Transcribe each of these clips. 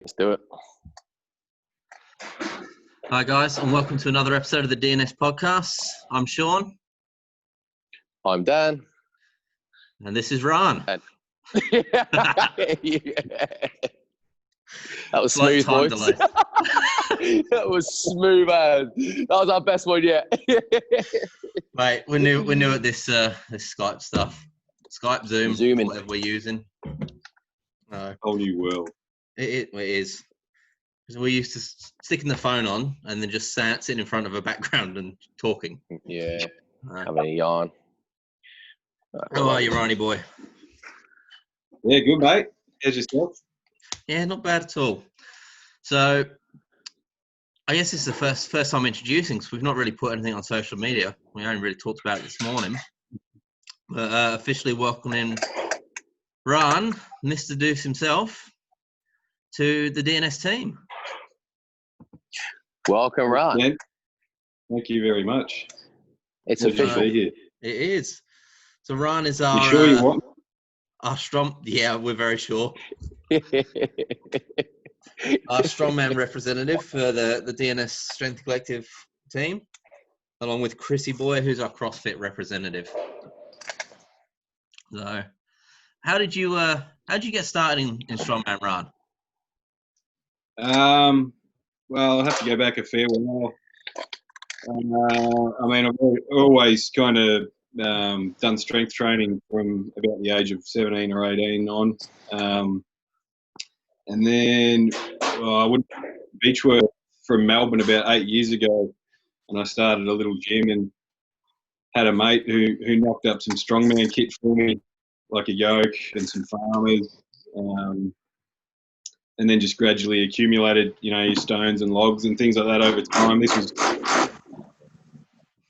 Let's do it. Hi guys, and welcome to another episode of the DNS Podcast. I'm Sean. I'm Dan. And this is Rahn. Yeah. That was smooth, boys. That was smooth, man. That was our best one yet. Mate, we're new at this Skype stuff. Skype, Zooming, whatever we're using. No. Whole new world. It is. Because we're used to sticking the phone on and then just sitting in front of a background and talking. Yeah. Having a yarn. How are you, Ronnie boy? Yeah, good, mate. How's yourself? Yeah, not bad at all. So, I guess this is the first time introducing, because we've not really put anything on social media. We only really talked about it this morning. But officially welcoming Rahn, Mr. Deuis himself, to the DNS team. Welcome, Rahn. Thank you very much. It's Pleasure official. to be here. It is. So Rahn is our... You sure you want? Our yeah, we're very sure. Our strongman representative for the DNS Strength Collective team, along with Chrissy Boy, who's our CrossFit representative. So, how did you get started in strongman, Rahn? Well, I'll have to go back a fair while. I mean, I've always kind of done strength training from about the age of 17 or 18 on. And then I went to Beachworth from Melbourne about 8 years ago, and I started a little gym and had a mate who knocked up some strongman kit for me, like a yoke and some farmers, and then just gradually accumulated, your stones and logs and things like that over time. This was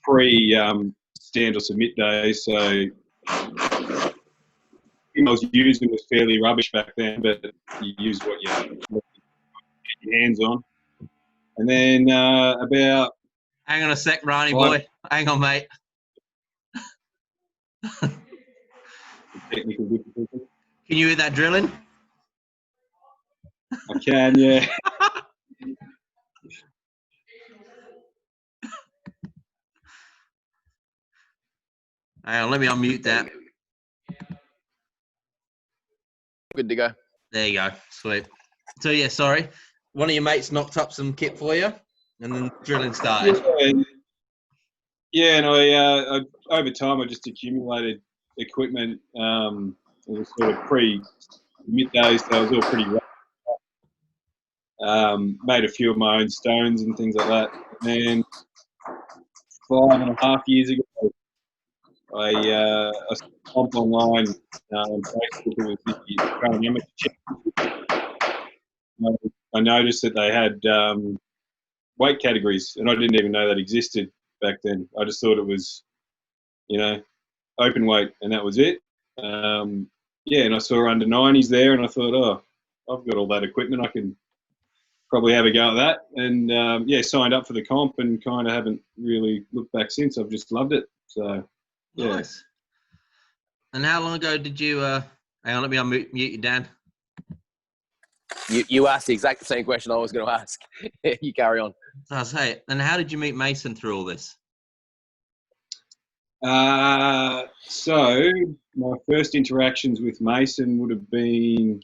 pre-stand or submit days, so I was using was fairly rubbish back then, but you use what you get your hands on. And then about... Hang on a sec, Ronnie boy. Hang on, mate. Technical difficulty. Can you hear that drilling? I can, yeah. Hang on, let me unmute that. Good to go. There you go. Sweet. So, yeah, sorry. One of your mates knocked up some kit for you, and then drilling started. Yeah, and I over time I just accumulated equipment. It was sort of pre-middays, so it was all pretty rough. Made a few of my own stones and things like that. And 5.5 years ago, I stomped online. Facebook, it was the Australian Amateur Championship. I noticed that they had weight categories, and I didn't even know that existed back then. I just thought it was, open weight, and that was it. And I saw under 90s there, and I thought, I've got all that equipment. I can probably have a go at that. And, signed up for the comp and kind of haven't really looked back since. I've just loved it. So, yeah. Nice. And how long ago did you, hang on, let me unmute you, Dan. You asked the exact same question I was going to ask. You carry on. I'll say it. And how did you meet Mason through all this? So my first interactions with Mason would have been,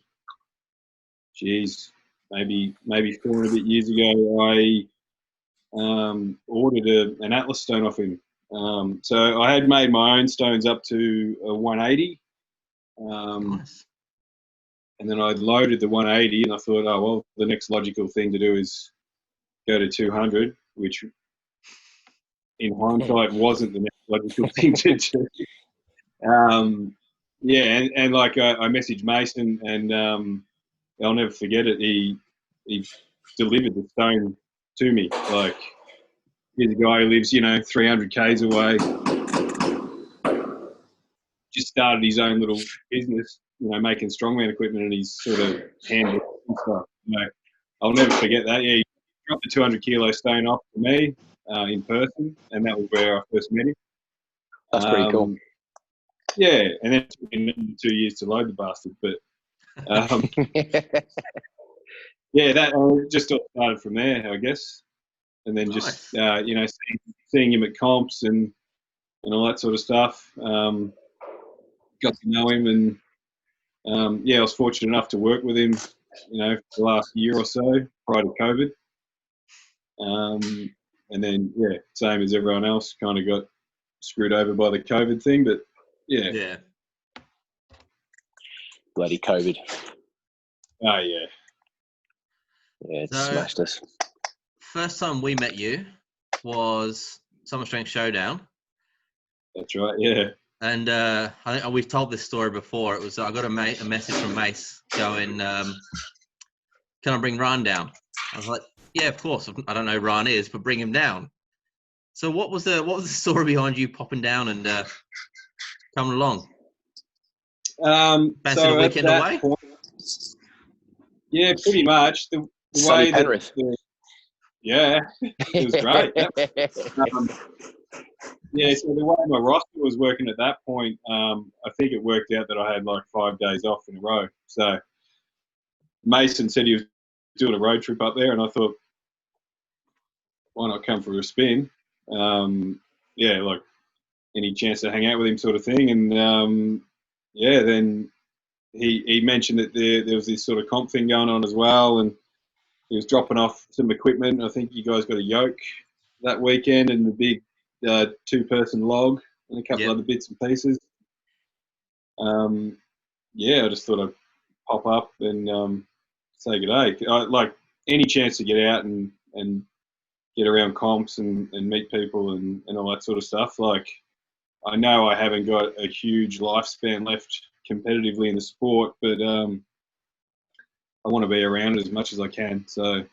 maybe 4 and a bit years ago. I ordered an Atlas stone off him. So I had made my own stones up to a 180. Nice. And then I loaded the 180, and I thought, the next logical thing to do is go to 200, which in hindsight wasn't the next logical thing to do. I messaged Mason, and I'll never forget it. He delivered the stone to me. Like, here's a guy who lives, 300 k's away. Just started his own little business, making strongman equipment, and he's sort of handled and stuff. I'll never forget that. Yeah, he dropped the 200 kilo stone off to me in person, and that was where I first met him. That's pretty cool. Yeah, and then it took me 2 years to load the bastard, but yeah, that just all started from there, I guess. And then just seeing him at comps and all that sort of stuff. Got to know him, and I was fortunate enough to work with him, for the last year or so prior to COVID. And then same as everyone else, kind of got screwed over by the COVID thing, but yeah, bloody COVID. Oh yeah, it smashed us. First time we met you was Summer Strength Showdown. That's right, yeah. And I think we've told this story before. It was I got a message from Mace going, "Can I bring Rahn down?" I was like, "Yeah, of course. I don't know who Rahn is, but bring him down." So what was the story behind you popping down and coming along? Fancy the weekend away? Point, yeah, pretty much. The way Penrith. it was great. So the way my roster was working at that point, I think it worked out that I had like 5 days off in a row. So Mason said he was doing a road trip up there, and I thought, why not come for a spin? Like any chance to hang out with him sort of thing. And then he mentioned that there was this sort of comp thing going on as well, and he was dropping off some equipment. I think you guys got a yoke that weekend and the big 2-person log and a couple other bits and pieces. I just thought I'd pop up and say good day. Like any chance to get out and get around comps and meet people and all that sort of stuff. Like, I know I haven't got a huge lifespan left competitively in the sport, but I want to be around as much as I can. So,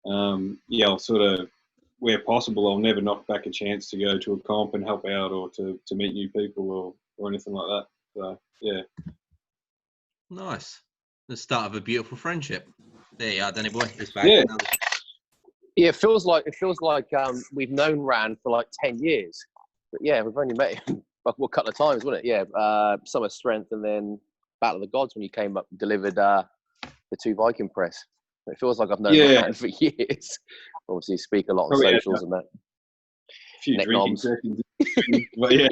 I'll sort of, where possible, I'll never knock back a chance to go to a comp and help out or to meet new people or anything like that. So, yeah. Nice. The start of a beautiful friendship. There you are, Danny boy. Yeah. Yeah, it feels like we've known Rahn for like 10 years. But yeah, we've only met him a couple of times, wasn't it? Yeah, Summer Strength and then Battle of the Gods when you came up and delivered the 2 Viking press. It feels like I've known Rahn for years. Obviously, speak a lot on socials and that. A few drinking seconds. But yeah.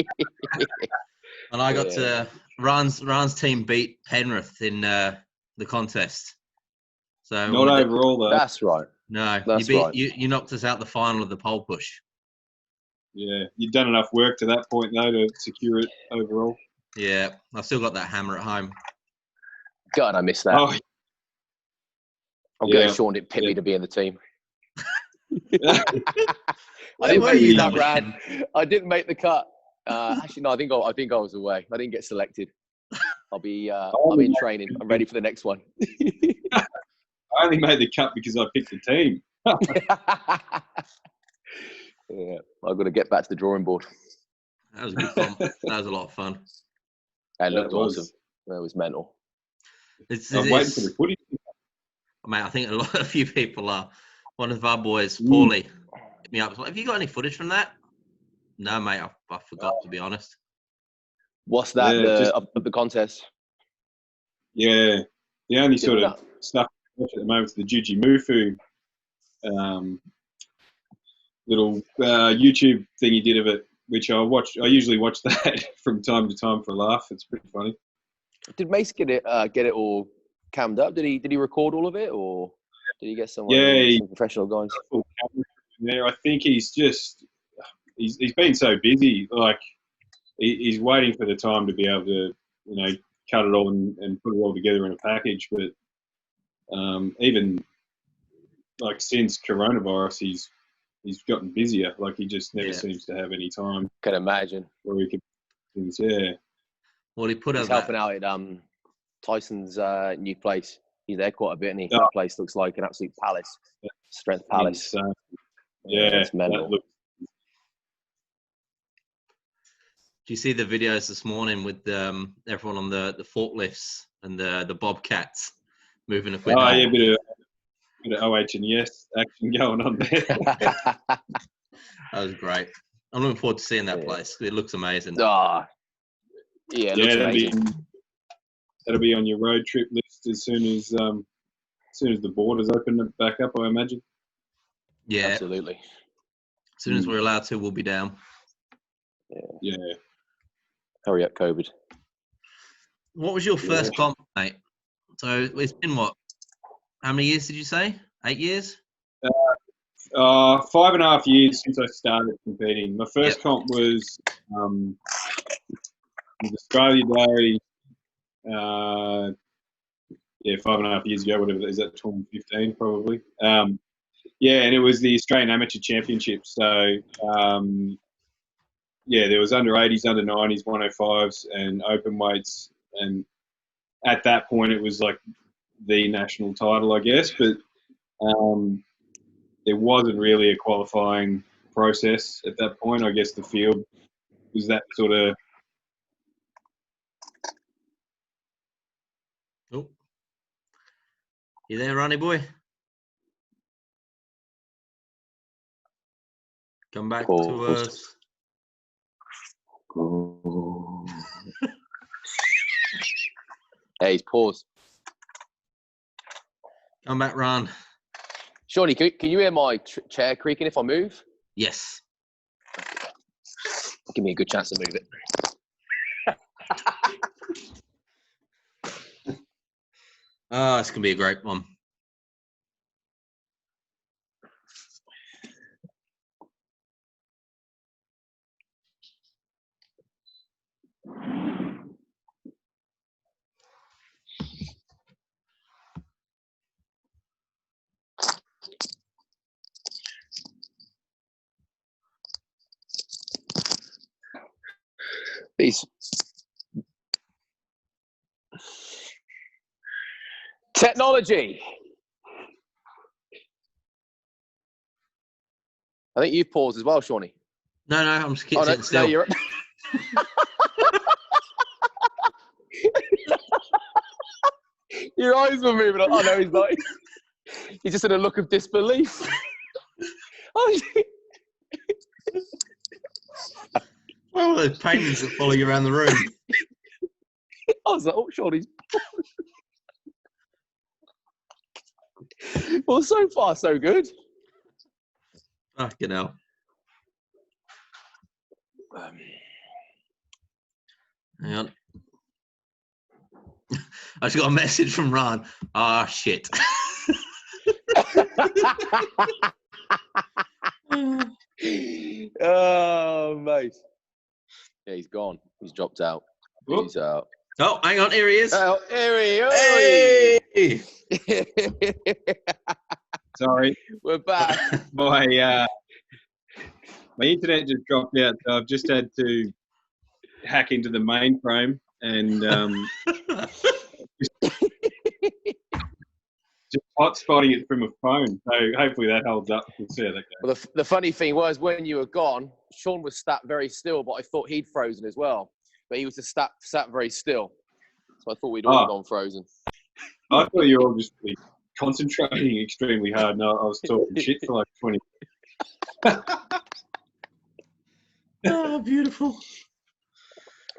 And I got Rahn's team beat Penrith in the contest. So not overall though. That's right. No, you knocked us out the final of the pole push. Yeah, you've done enough work to that point though to secure it overall. Yeah, I've still got that hammer at home. God, I missed that. Oh. I'm getting Sean didn't pick me to be in the team. I didn't make the cut, Rahn. I didn't make the cut. Actually, no, I think I was away. I didn't get selected. I'm in training. I'm ready for the next one. I only made the cut because I picked the team. Yeah, I've got to get back to the drawing board. That was good fun. That was a lot of fun. It looked awesome. It was mental. I'm waiting for the footage. Mate, I think a few people are. One of our boys, Paulie, hit me up. Like, have you got any footage from that? No, mate, I forgot, to be honest. What's that, of the contest? Yeah, the only sort of stuff at the moment is the Jujimufu little YouTube thing he did of it, which I usually watch that from time to time for a laugh. It's pretty funny. Did Mace get it all cammed up? Did he record all of it, or did he get some professional guys? Yeah, I think he's been so busy. Like he's waiting for the time to be able to, cut it all and put it all together in a package. But even like since coronavirus, he's gotten busier. Like he just never seems to have any time. Can imagine. Where he could things. Yeah. Well, he's helping out at Tyson's new place. He's there quite a bit, and that place looks like an absolute palace. Strength palace. It's mental. Do you see the videos this morning with everyone on the forklifts and the bobcats moving equipment? Oh yeah, bit of OH and yes action going on there. That was great. I'm looking forward to seeing that place. It looks amazing. Yeah, it looks amazing. That'll be on your road trip list as soon as soon as the borders open it back up, I imagine. Yeah, Absolutely. as soon as we're allowed to, we'll be down. Yeah. Hurry up, COVID. What was your first comp, mate? So it's been what? How many years did you say? 8 years? 5.5 years since I started competing. My first comp was Australia Day. 5.5 years ago, whatever. Is that 2015 probably? And it was the Australian Amateur Championship. So there was under 80s, under 90s, 105s, and open weights. And at that point, it was like the national title, I guess. But there wasn't really a qualifying process at that point. I guess the field was that sort of. Oh, you there, Ronnie boy? Come back to us. Hey, he's paused. Come back, Ron. Shawnee, can you hear my chair creaking if I move? Yes. Give me a good chance to move it. Oh, it's going to be a great one. These technology. I think you've paused as well, Shawnee. No, I'm just keep sitting still. No, you're... Your eyes were moving. Oh no, he's not. He's just in a look of disbelief. Oh, those paintings that follow you around the room. I was like, oh, Shawnee's. Well, so far, so good. Fucking hell. Hang on. I just got a message from Rahn. Ah, shit. Oh, mate. Yeah, he's gone. He's dropped out. Whoop. He's out. Oh, hang on. Here he is. Oh, here he is. Hey! Sorry. We're back. My internet just dropped out, so I've just had to hack into the mainframe and just hotspotting it from a phone. So hopefully that holds up. We'll see how that goes. Well, the funny thing was when you were gone, Sean was sat very still, but I thought he'd frozen as well. But he was just sat very still. So I thought we'd all gone frozen. I thought you were all just really concentrating extremely hard. No, I was talking shit for like 20 minutes. Oh, beautiful.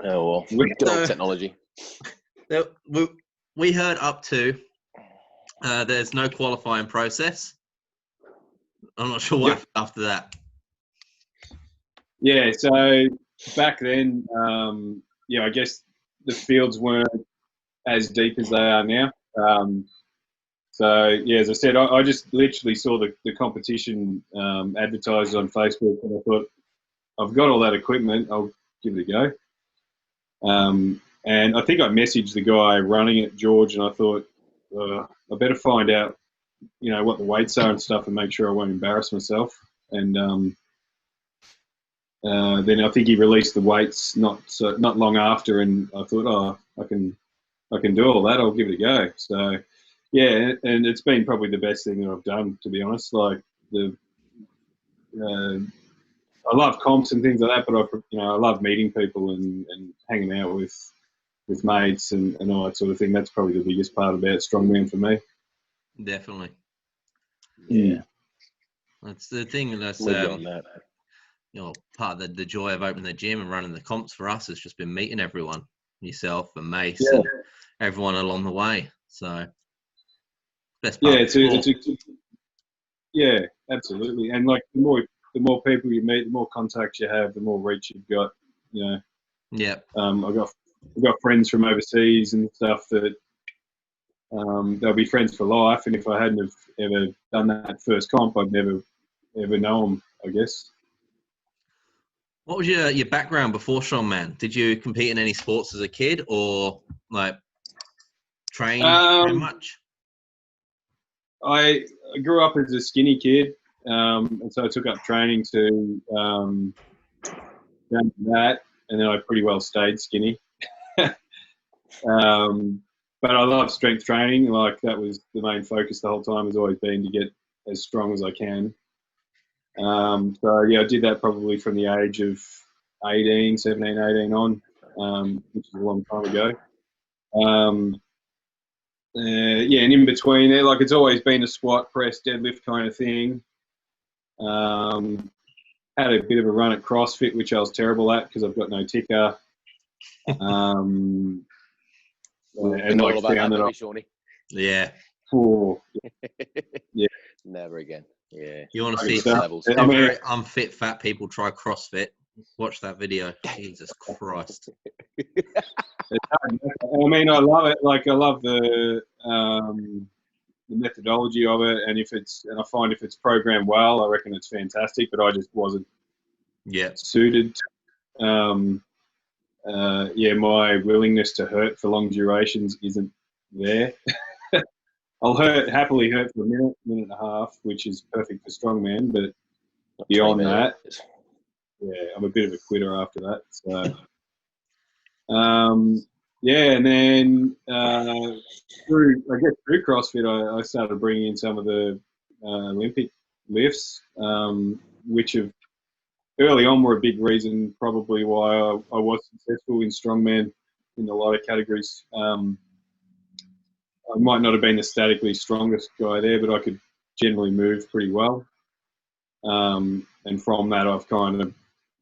Oh, well. Good old technology. We heard up to there's no qualifying process. I'm not sure what happened after that. Yeah, so back then, I guess the fields weren't as deep as they are now. As I said, I just literally saw the competition advertised on Facebook, and I thought, I've got all that equipment, I'll give it a go. And I think I messaged the guy running it, George, and I thought, I better find out, what the weights are and stuff, and make sure I won't embarrass myself. And then I think he released the weights not long after, and I thought, I can do all that. I'll give it a go. So, yeah, and it's been probably the best thing that I've done, to be honest. Like I love comps and things like that, but I love meeting people and hanging out with mates and all that sort of thing. That's probably the biggest part about strongman for me. Definitely. Yeah. That's the thing. That's part of the joy of opening the gym and running the comps for us has just been meeting everyone, yourself and Mace and everyone along the way. So best part. Yeah, absolutely. And like the more people you meet, the more contacts you have, the more reach you've got. You know. Yeah. I've got friends from overseas and stuff that they'll be friends for life. And if I hadn't have ever done that first comp, I'd never ever know them, I guess. What was your background before strongman? Did you compete in any sports as a kid, or like train much? I grew up as a skinny kid, and so I took up training to that, and then I pretty well stayed skinny. But I love strength training. Like that was the main focus the whole time, has always been to get as strong as I can. So yeah, I did that probably from the age of 17, 18 on, which is a long time ago. Yeah, and in between there, like it's always been a squat, press, deadlift kind of thing. Had a bit of a run at CrossFit, which I was terrible at because I've got no ticker. And like found that, Shawnee. Yeah. Yeah. Never again. Yeah. You want to see levels. very unfit fat people try CrossFit? Watch that video. Jesus Christ. It's hard. I mean, I love it. Like, I love the methodology of it, and I find if it's programmed well, I reckon it's fantastic. But I just wasn't suited. My willingness to hurt for long durations isn't there. I'll happily hurt for a minute and a half, which is perfect for strongman. But beyond that, I'm a bit of a quitter after that. So, and then through CrossFit, I started bringing in some of the Olympic lifts, which have early on were a big reason probably why I was successful in strongman in a lot of categories. I might not have been the statically strongest guy there, but I could generally move pretty well. And from that, I've kind of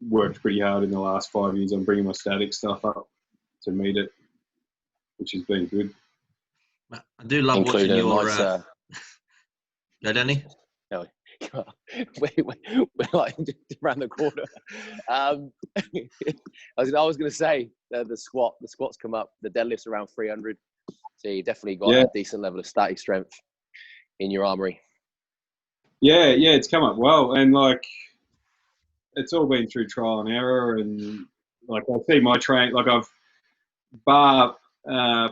worked pretty hard in the last 5 years on bringing my static stuff up to meet it, which has been good. I do love watching your... Go, Danny? No, we're like around the corner. I was going to say the squats come up, the deadlifts around 300. So you definitely got a decent level of static strength in your armory. Yeah, it's come up well, and like it's all been through trial and error, and like I see my train, like I've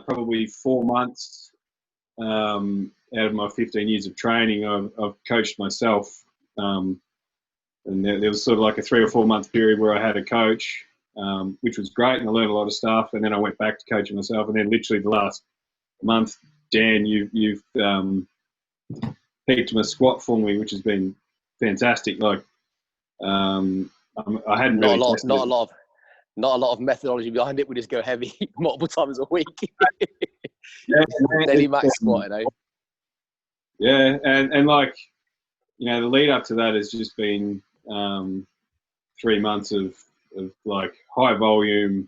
probably 4 months out of my 15 years of training, I've coached myself, and there was sort of like a 3 or 4 month period where I had a coach, which was great, and I learned a lot of stuff, and then I went back to coaching myself, and then literally the last month, Dan, you've peaked my squat for me, which has been fantastic. Like, I hadn't really not a lot of methodology behind it. We just go heavy multiple times a week. Daily max squatting, eh? Yeah, and like, you know, the lead up to that has just been 3 months of like high volume,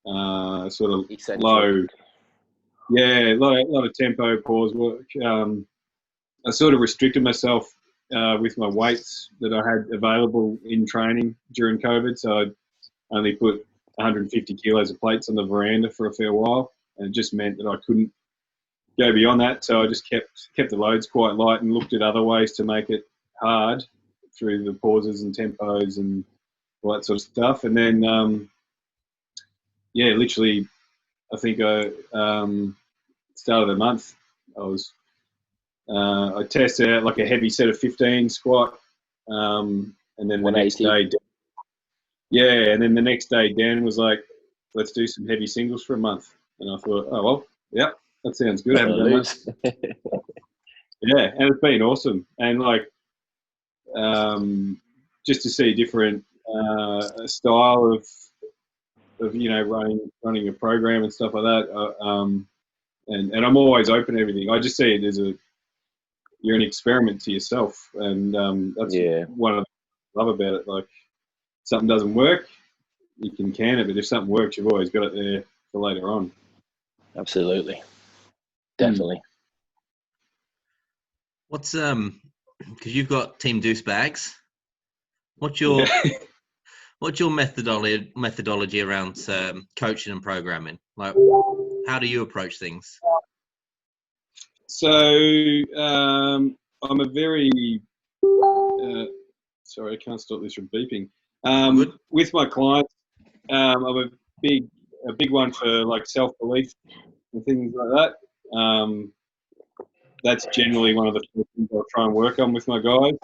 sort of low. Yeah, a lot of tempo, pause work. I sort of restricted myself with my weights that I had available in training during COVID, so I'd only put 150 kilos of plates on the veranda for a fair while, and it just meant that I couldn't go beyond that. So I just kept the loads quite light and looked at other ways to make it hard through the pauses and tempos and all that sort of stuff. And then, literally, I think start of the month, I tested out like a heavy set of 15 squat, and then the next day, and then the next day Dan was like, "Let's do some heavy singles for a month," and I thought, "Oh well, yeah, that sounds good." I haven't done that. Yeah, and it's been awesome, and like, just to see a different style of running a program and stuff like that. And I'm always open to everything. I just see it as you're an experiment to yourself, and that's one of the love about it. Like, something doesn't work, you can it, but if something works, you've always got it there for later on. Absolutely, definitely. What's because you've got Team Deuce bags. What's your methodology around coaching and programming? Like, how do you approach things? So I'm a very sorry, I can't stop this from beeping. With my clients, I'm a big one for like self-belief and things like that. That's generally one of the things I'll try and work on with my guys.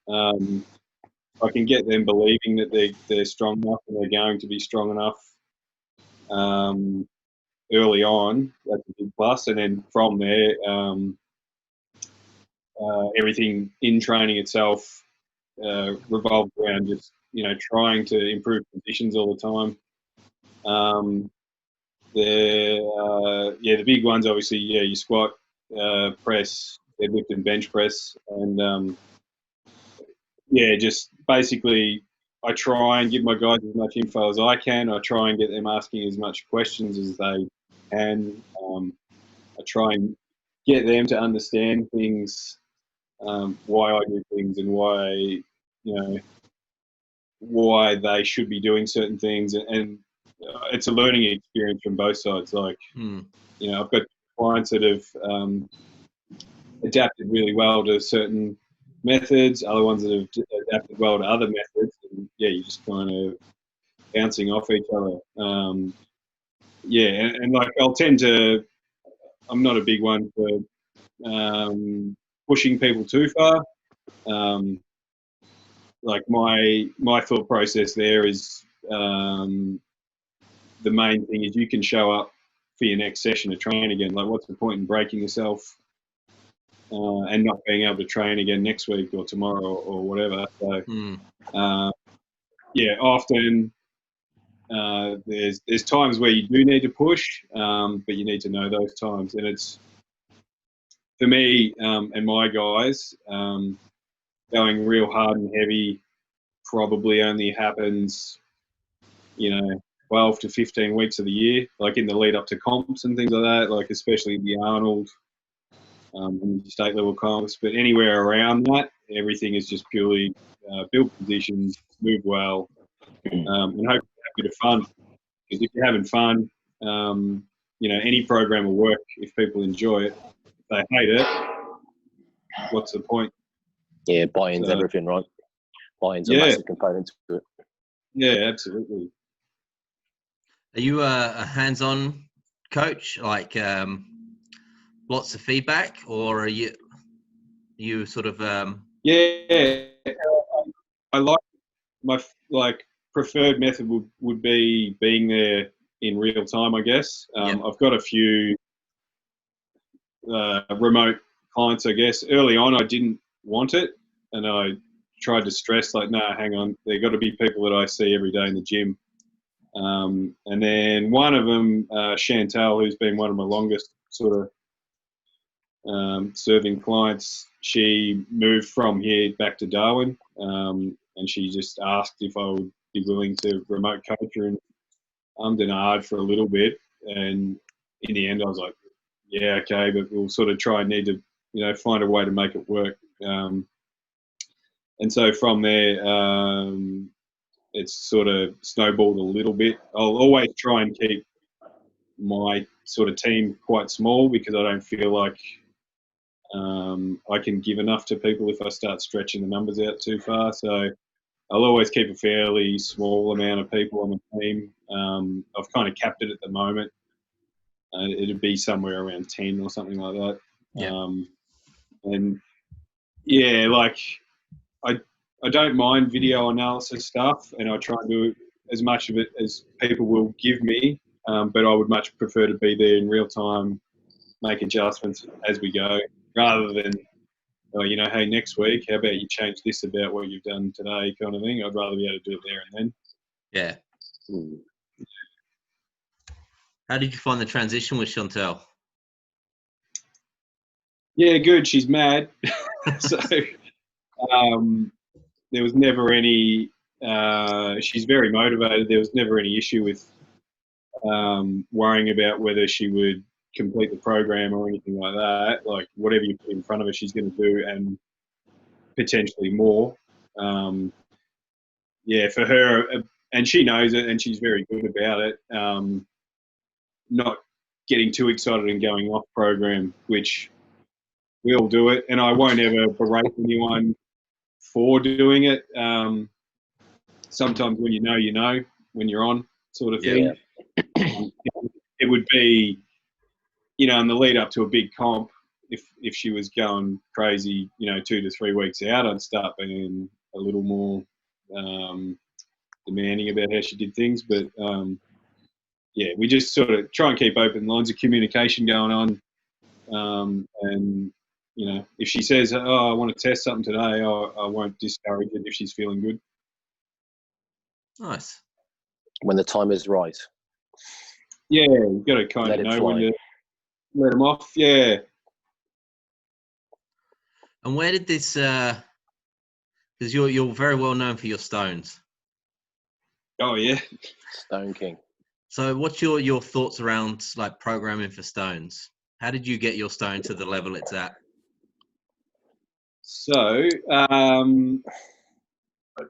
I can get them believing that they're strong enough and they're going to be strong enough early on. That's a big plus. And then from there, everything in training itself revolves around just, trying to improve positions all the time. The big ones, obviously, you squat, press, deadlift and bench press. And, just basically I try and give my guys as much info as I can. I try and get them asking as much questions as they can. I try and get them to understand things, why I do things and why they should be doing certain things. And it's a learning experience from both sides. Like, I've got clients that have adapted really well to certain methods, other ones that have adapted well to other methods. And you're just kind of bouncing off each other. And like I'm not a big one for pushing people too far. Like my thought process there is the main thing is you can show up for your next session to train again. Like, what's the point in breaking yourself and not being able to train again next week or tomorrow or whatever? So often there's times where you do need to push, but you need to know those times. And it's, for me and my guys, going real hard and heavy probably only happens, 12 to 15 weeks of the year, like in the lead up to comps and things like that, like especially the Arnold and state level comps. But anywhere around that, everything is just purely build positions, move well, and hopefully have a bit of fun. Because if you're having fun, any program will work if people enjoy it. If they hate it, what's the point? Yeah, buy-in's everything, right? Buy-in's a massive component to it. Yeah, absolutely. Are you a hands-on coach, like lots of feedback, or are you sort of? I like my preferred method would be being there in real time, I guess. I've got a few remote clients, I guess. Early on, I didn't want it, and I tried to stress, like, no, hang on, there got to be people that I see every day in the gym. And then one of them, Chantal, who's been one of my longest sort of serving clients, she moved from here back to Darwin, and she just asked if I would be willing to remote coach her in Denard for a little bit. And in the end, I was like, yeah, okay, but we'll sort of try and need to, find a way to make it work. And so from there, it's sort of snowballed a little bit. I'll always try and keep my sort of team quite small because I don't feel like I can give enough to people if I start stretching the numbers out too far. So I'll always keep a fairly small amount of people on the team. I've kind of capped it at the moment. It'd be somewhere around 10 or something like that. Yeah. Like I don't mind video analysis stuff, and I try and do as much of it as people will give me, but I would much prefer to be there in real time, make adjustments as we go, rather than, hey, next week, how about you change this about what you've done today, kind of thing. I'd rather be able to do it there and then. Yeah. How did you find the transition with Chantal? Yeah, good. She's mad. So there was never any, she's very motivated. There was never any issue with worrying about whether she would complete the program or anything like that. Like whatever you put in front of her, she's going to do, and potentially more. For her, and she knows it, and she's very good about it. Not getting too excited and going off program, which we all do it, and I won't ever berate anyone for doing it. Sometimes when you know, when you're on, sort of thing. Yeah. It would be, in the lead up to a big comp, if she was going crazy, 2 to 3 weeks out, I'd start being a little more demanding about how she did things. But we just sort of try and keep open lines of communication going on. And if she says, "Oh, I want to test something today," I won't discourage it if she's feeling good. Nice. When the time is right. Yeah, you've got to kind of know when to let them off. Yeah. And where did this? Because you're very well known for your stones. Oh yeah. Stone King. So, what's your thoughts around like programming for stones? How did you get your stone to the level it's at? So,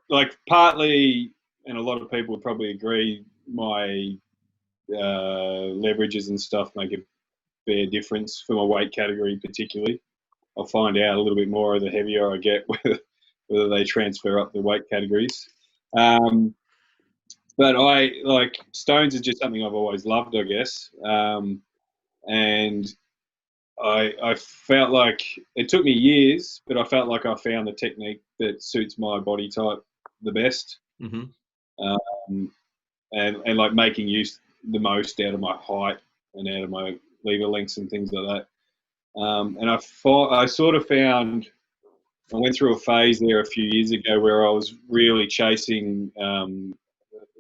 like partly, and a lot of people would probably agree, my leverages and stuff make a fair difference for my weight category particularly. I'll find out a little bit more the heavier I get whether they transfer up the weight categories. But I like stones is just something I've always loved, I guess. And I felt like it took me years, but I felt like I found the technique that suits my body type the best. Mm-hmm. And like making use the most out of my height and out of my lever lengths and things like that. And I sort of found, I went through a phase there a few years ago where I was really chasing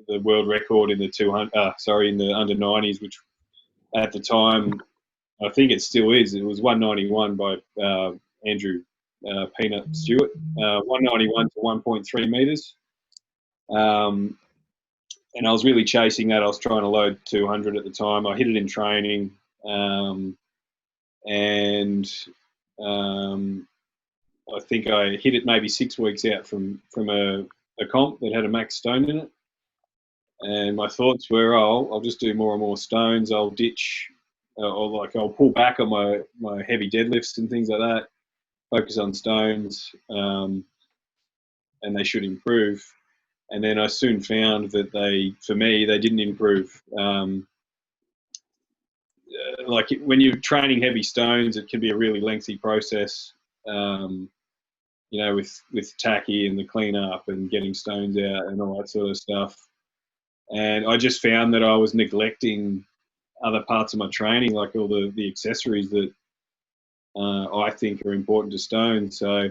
the world record in the in the under 90s, which at the time, I think it still is. It was 191 by Andrew Peanut Stewart, 191 to 1.3 meters. And I was really chasing that. I was trying to load 200 at the time. I hit it in training. I think I hit it maybe 6 weeks out from a comp that had a max stone in it. And my thoughts were, I'll just do more and more stones. I'll ditch, I'll pull back on my heavy deadlifts and things like that, focus on stones, and they should improve. And then I soon found that they didn't improve. Like when you're training heavy stones, it can be a really lengthy process, with tacky and the cleanup and getting stones out and all that sort of stuff. And I just found that I was neglecting other parts of my training, like all the accessories that I think are important to stones. So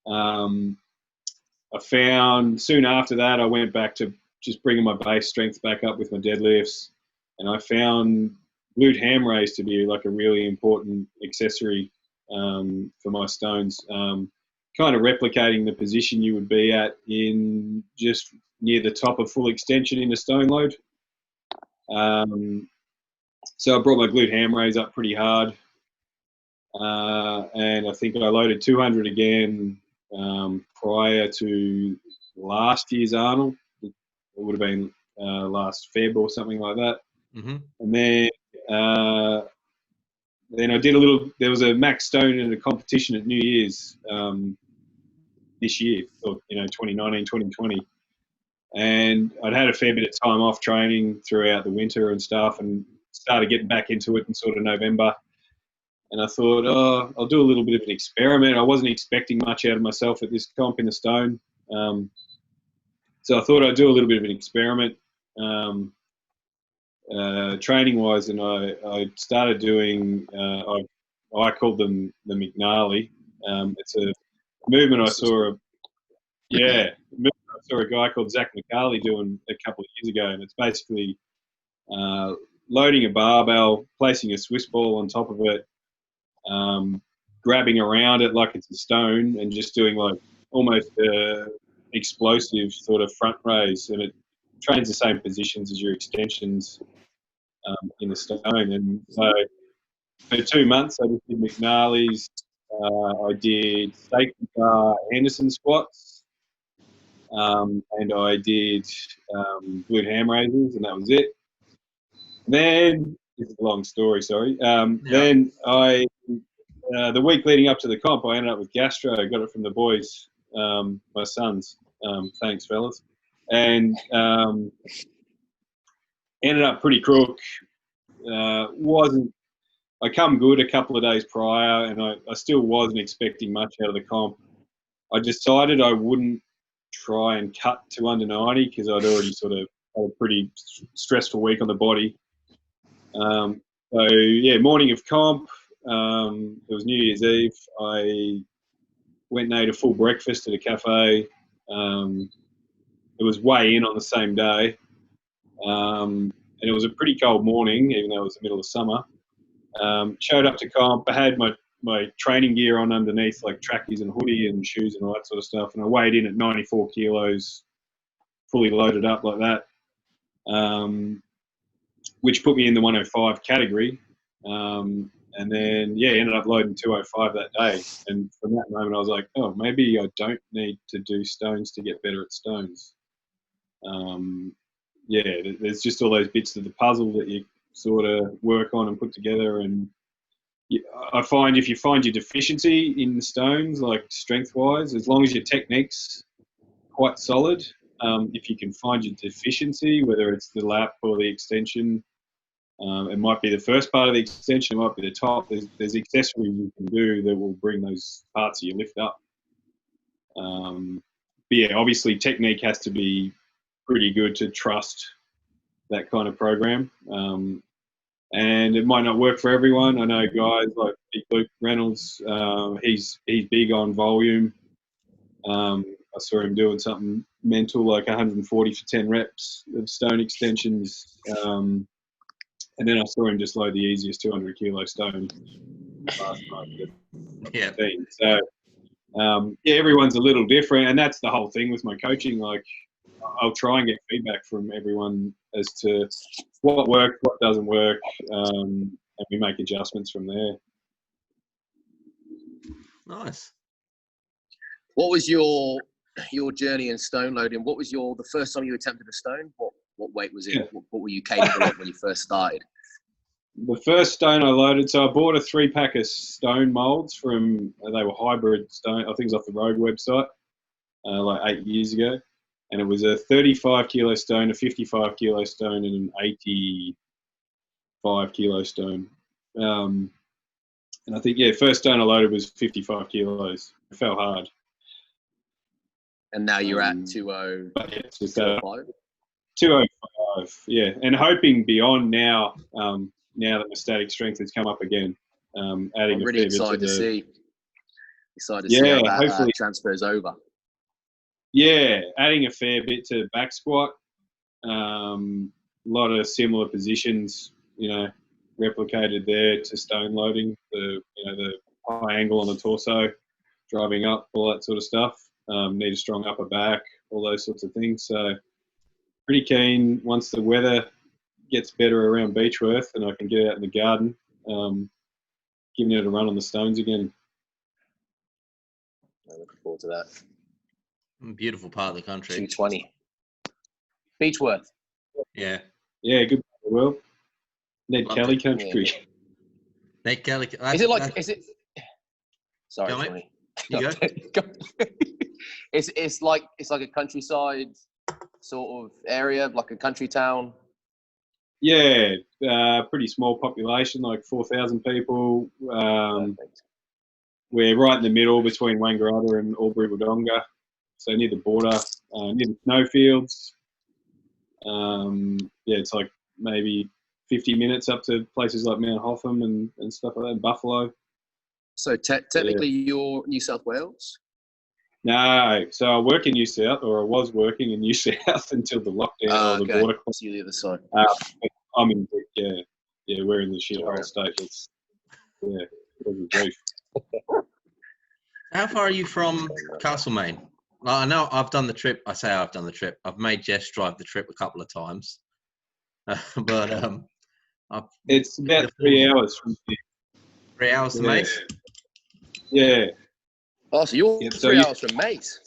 I found soon after that, I went back to just bringing my base strength back up with my deadlifts. And I found glued ham raise to be like a really important accessory for my stones, kind of replicating the position you would be at in just near the top of full extension in a stone load. So I brought my glued ham raise up pretty hard, and I think I loaded 200 again prior to last year's Arnold. It would have been last Feb or something like that. Mm-hmm. And then I did there was a max stone in a competition at New Year's this year, or 2019, 2020. And I'd had a fair bit of time off training throughout the winter and stuff, and started getting back into it in sort of November. And I thought, I'll do a little bit of an experiment. I wasn't expecting much out of myself at this comp in the stone. So I thought I'd do a little bit of an experiment training-wise, and I started doing, I called them the McNally. It's a movement I saw a guy called Zach McCarley doing a couple of years ago, and it's basically loading a barbell, placing a Swiss ball on top of it, grabbing around it like it's a stone, and just doing like almost explosive sort of front raise, and it trains the same positions as your extensions in the stone. And so for 2 months, I just did McNally's. I did safety bar Anderson squats, and I did glute ham raises, and that was it. Then, this is a long story, sorry. Then the week leading up to the comp, I ended up with gastro. I got it from the boys, my sons. Thanks, fellas. And ended up pretty crook. I come good a couple of days prior, and I still wasn't expecting much out of the comp. I decided I wouldn't try and cut to under 90 because I'd already sort of had a pretty stressful week on the body. Morning of comp, it was New Year's Eve. I went and ate a full breakfast at a cafe. It was way in on the same day. And it was a pretty cold morning, even though it was the middle of summer. Showed up to comp. I had my training gear on underneath, like trackies and hoodie and shoes and all that sort of stuff. And I weighed in at 94 kilos, fully loaded up like that, which put me in the 105 category. And then, ended up loading 205 that day. And from that moment, I was like, oh, maybe I don't need to do stones to get better at stones. There's just all those bits of the puzzle that you sort of work on and put together. And I find if you find your deficiency in the stones, like strength-wise, as long as your technique's quite solid, if you can find your deficiency, whether it's the lap or the extension, it might be the first part of the extension, it might be the top. There's accessories you can do that will bring those parts of your lift up. Obviously technique has to be pretty good to trust that kind of program. And it might not work for everyone. I know guys like Big Luke Reynolds, he's big on volume. I saw him doing something mental like 140 for 10 reps of stone extensions. And then I saw him just load the easiest 200 kilo stone last night. Yeah. So, everyone's a little different. And that's the whole thing with my coaching. Like, I'll try and get feedback from everyone as to what works, what doesn't work, and we make adjustments from there. Nice. What was your journey in stone loading? What was the first time you attempted a stone? What weight was it? Yeah. What were you capable of when you first started? The first stone I loaded, so I bought a 3-pack of stone molds they were hybrid stone, I think it was off the Rogue website, like 8 years ago. And it was a 35 kilo stone, a 55 kilo stone, and an 85 kilo stone. And I think, first stone I loaded was 55 kilos. It fell hard. And now you're at 205? 205, yeah. And hoping beyond now, now that my static strength has come up again. Adding I'm really excited to see. Excited to see how that transfers over. Yeah, adding a fair bit to back squat. A lot of similar positions, replicated there to stone loading. The high angle on the torso, driving up, all that sort of stuff. Need a strong upper back, all those sorts of things. So pretty keen once the weather gets better around Beechworth and I can get out in the garden, giving it a run on the stones again. I'm looking forward to that. Beautiful part of the country. 220. Beechworth. Yeah. Yeah, good part of the world. Ned Kelly country. Yeah. Ned Kelly. Is it? Sorry, Tony. You go. It's like a countryside sort of area, like a country town. Yeah, pretty small population, like 4,000 people. We're right in the middle between Wangaratta and Albury-Wodonga, so near the border, near the snowfields. It's like maybe 50 minutes up to places like Mount Hotham and stuff like that, Buffalo. So technically you're New South Wales? No, so I work in New South, or I was working in New South until the lockdown or the border. So you're the other side. I'm in, we're in the shithole state. It's, it wasn't brief. How far are you from Castlemaine? I know I've done the trip. I say I've done the trip. I've made Jess drive the trip a couple of times. But it's about 3 hours from here. 3 hours to Mace? Yeah. Oh, so you're 3 hours from Mace?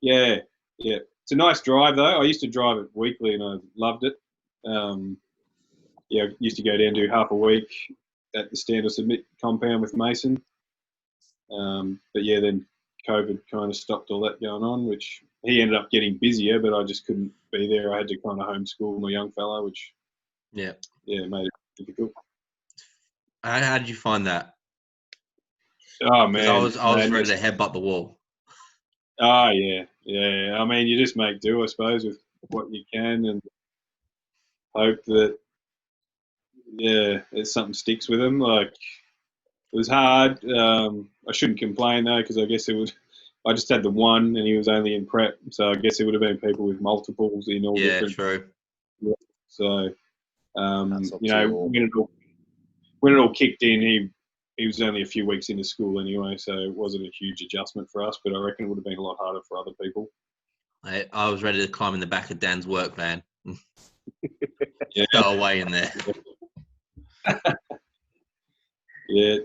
Yeah. It's a nice drive, though. I used to drive it weekly, and I loved it. I used to go down and do half a week at the Stand or Submit compound with Mason. But yeah, then COVID kind of stopped all that going on, which he ended up getting busier, but I just couldn't be there. I had to kind of homeschool my young fella, which made it difficult. How did you find that? Oh man, I was ready to headbutt the wall. Oh yeah. I mean, you just make do, I suppose, with what you can, and hope that something sticks with him. Like, it was hard. I shouldn't complain though, because I guess I just had the one, and he was only in prep, so I guess it would have been people with multiples in all different. True. So, when it all kicked in, he was only a few weeks into school anyway, so it wasn't a huge adjustment for us. But I reckon it would have been a lot harder for other people. I was ready to climb in the back of Dan's work van. Go away in there.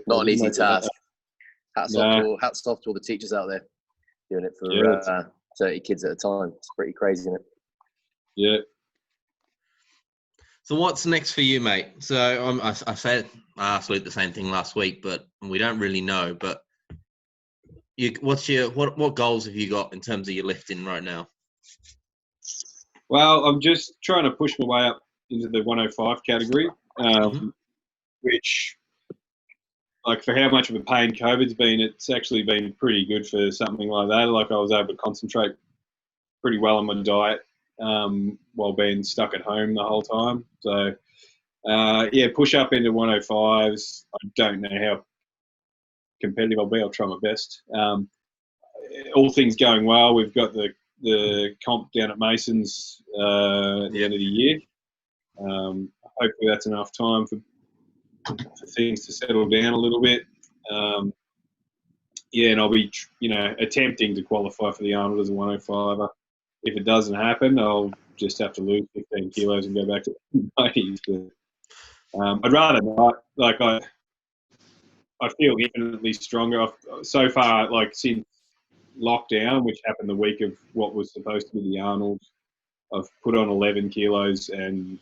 Not an easy task. Hats off to all the teachers out there doing it for 30 kids at a time. It's pretty crazy, isn't it? Yeah. So what's next for you, mate? So I asked Luke the same thing last week, but we don't really know. But what goals have you got in terms of your lifting right now? Well, I'm just trying to push my way up into the 105 category, which, like, for how much of a pain COVID's been, it's actually been pretty good for something like that. Like, I was able to concentrate pretty well on my diet while being stuck at home the whole time. So, push up into 105s. I don't know how competitive I'll be. I'll try my best. All things going well, we've got the comp down at Mason's at the end of the year. Hopefully that's enough time for things to settle down a little bit. And I'll be, attempting to qualify for the Arnold as a 105er. If it doesn't happen, I'll just have to lose 15 kilos and go back to the 90s. But I'd rather not. Like, I feel infinitely stronger. So far, like, since lockdown, which happened the week of what was supposed to be the Arnold, I've put on 11 kilos and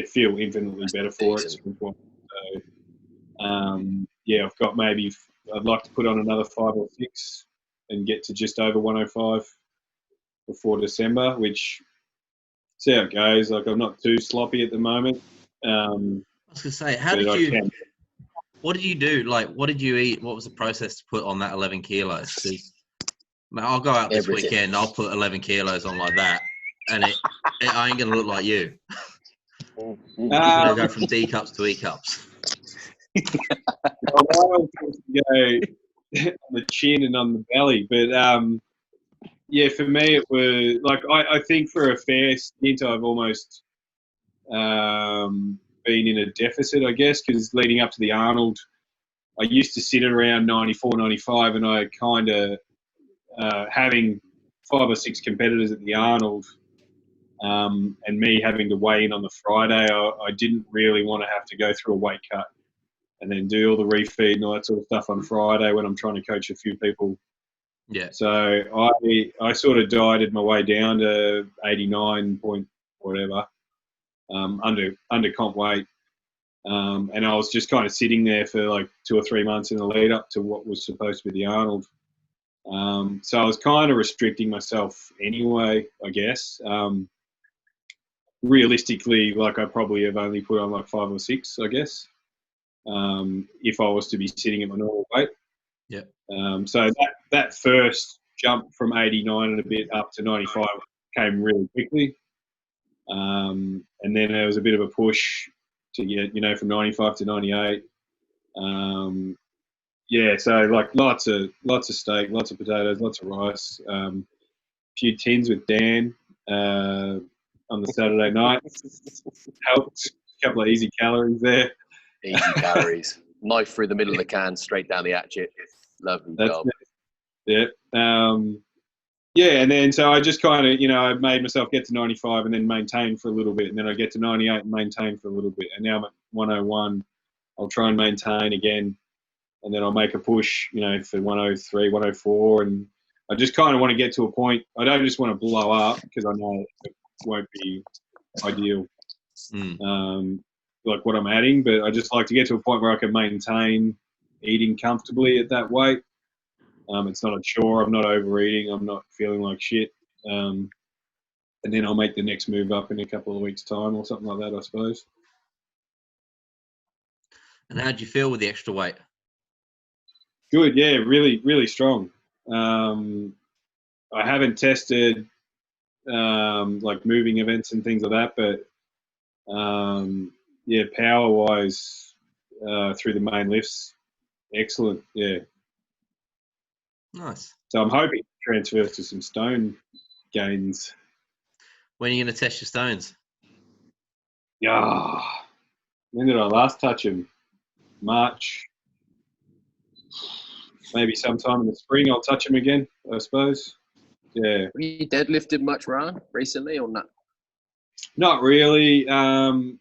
feel infinitely better for it. So, I've got I'd like to put on another 5 or 6 and get to just over 105 before December, which, see how it goes. Like, I'm not too sloppy at the moment. I was going to say, what did you do? Like, what did you eat? What was the process to put on that 11 kilos? Because I'll go out this weekend, I'll put 11 kilos on like that, and I ain't going to look like you. You're going to go from D cups to E cups. Well, I was going to go on the chin and on the belly, but for me it was like, I think for a fair stint I've almost been in a deficit, I guess, because leading up to the Arnold, I used to sit around 94, 95, and I kind of, having 5 or 6 competitors at the Arnold, and me having to weigh in on the Friday, I didn't really want to have to go through a weight cut and then do all the refeed and all that sort of stuff on Friday when I'm trying to coach a few people. Yeah. So I sort of dieted my way down to 89 point whatever, under comp weight. And I was just kind of sitting there for like 2 or 3 months in the lead up to what was supposed to be the Arnold. So I was kind of restricting myself anyway, I guess. Realistically, like, I probably have only put on like 5 or 6, I guess, if I was to be sitting at my normal weight. Yeah. So that first jump from 89 and a bit up to 95 came really quickly. And then there was a bit of a push to get, from 95 to 98. So like lots of steak, lots of potatoes, lots of rice, a few tins with Dan on the Saturday night. Helped. A couple of easy calories there. Easy calories. Knife through the middle of the can, straight down the hatchet. Lovely job. Yeah. And then so I just kind of, I made myself get to 95 and then maintain for a little bit. And then I get to 98 and maintain for a little bit. And now I'm at 101. I'll try and maintain again, and then I'll make a push, for 103, 104, and I just kind of want to get to a point. I don't just want to blow up because I know it won't be ideal, like what I'm adding, but I just like to get to a point where I can maintain eating comfortably at that weight. It's not a chore. I'm not overeating. I'm not feeling like shit. And then I'll make the next move up in a couple of weeks' time or something like that, I suppose. And how do you feel with the extra weight? Good, yeah, really, really strong. I haven't tested like moving events and things like that, but power-wise through the main lifts, excellent, yeah. Nice. So I'm hoping it transfers to some stone gains. When are you going to test your stones? Yeah. When did I last touch them? March. Maybe sometime in the spring I'll touch them again, I suppose. Yeah. Have you deadlifted much, Rahn, recently or not? Not really. So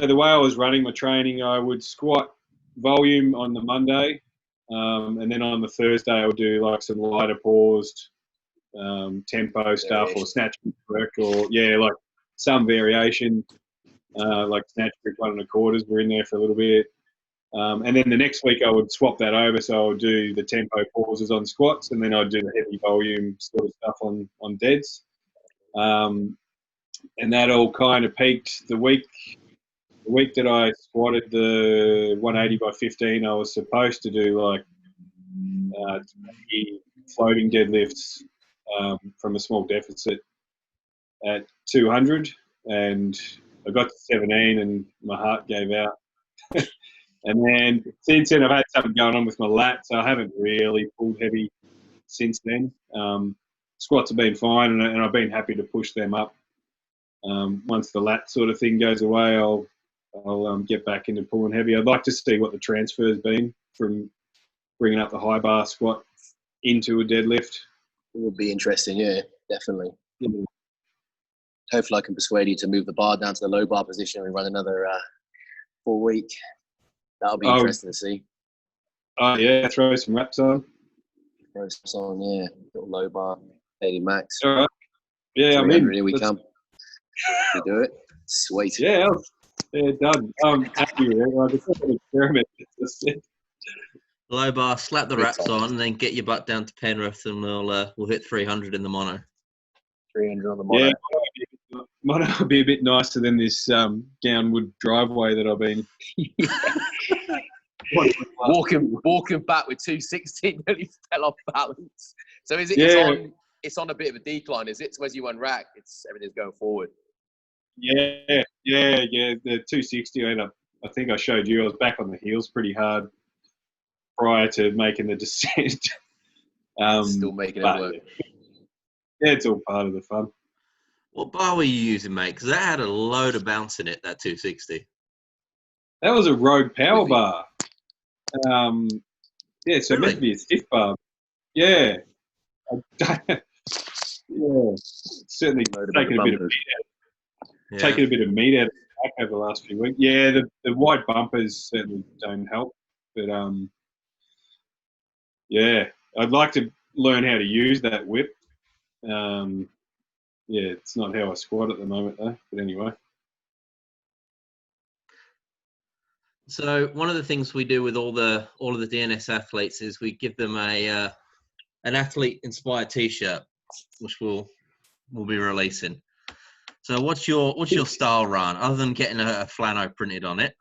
the way I was running my training, I would squat volume on the Monday, and then on the Thursday I would do like some lighter paused tempo stuff or snatch work, or like some variation, like snatch grip 1 1/4 were in there for a little bit. And then the next week I would swap that over, so I would do the tempo pauses on squats, and then I'd do the heavy volume sort of stuff on deads. And that all kind of peaked the week that I squatted the 180 by 15. I was supposed to do like 20 floating deadlifts from a small deficit at 200, and I got to 17 and my heart gave out. And then since then I've had something going on with my lat, so I haven't really pulled heavy since then. Squats have been fine, and I've been happy to push them up. Once the lat sort of thing goes away, I'll get back into pulling heavy. I'd like to see what the transfer has been from bringing up the high bar squat into a deadlift. It would be interesting, yeah, definitely. Mm-hmm. Hopefully I can persuade you to move the bar down to the low bar position and run another full week. That'll be interesting to see. Oh, yeah, throw some reps on. Throw some on, yeah. Little low bar, 80 max. All right. Yeah, I'm in. Here we come. We do it. Sweet. Yeah, done. I'm happy with it. I just want to experiment. Low bar, slap the wraps on, and then get your butt down to Penrith, and we'll hit 300 in the mono. 300 on the mono. Yeah, mono will be a bit nicer than this downward driveway that I've been. walking back with 260, nearly fell off balance. So is it? It's on a bit of a decline, is it? So as you unrack, everything's going forward. Yeah. The 260, I think I showed you. I was back on the heels pretty hard prior to making the descent. Still making it work. Yeah, it's all part of the fun. What bar were you using, mate? Because that had a load of bounce in it, that 260. That was a Rogue Power bar. So really? Meant to be a stiff bar. Yeah. Certainly taking a bit of meat out. Taking a bit of meat out of the back over the last few weeks. Yeah, the wide bumpers certainly don't help. But I'd like to learn how to use that whip. It's not how I squat at the moment though. But anyway. So one of the things we do with all of the DNS athletes is we give them an athlete inspired T-shirt, which we'll be releasing. So what's your style, Rahn, other than getting a flannel printed on it?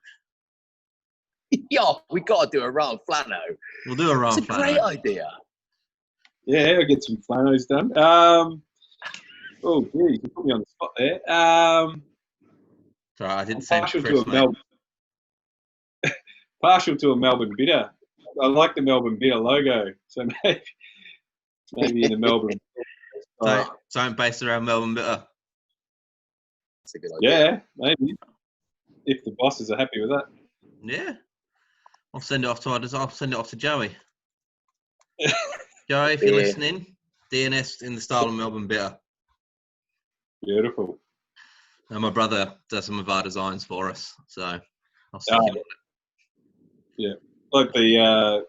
Yeah, we got to do a Rahn flannel. We'll do a Rahn flannel. It's a great idea. Yeah, I'll get some flannels done. Oh, geez, you put me on the spot there. Sorry, I didn't say Chris, partial to a Melbourne Bitter. I like the Melbourne Bitter logo, so maybe in the Melbourne. Something based around Melbourne Bitter. That's a good idea. Yeah, maybe if the bosses are happy with that. Yeah, I'll send it off to Joey. Joey, if you're listening, DNS in the style of Melbourne Bitter. Beautiful. And my brother does some of our designs for us, so I'll stick him on it. Yeah, like the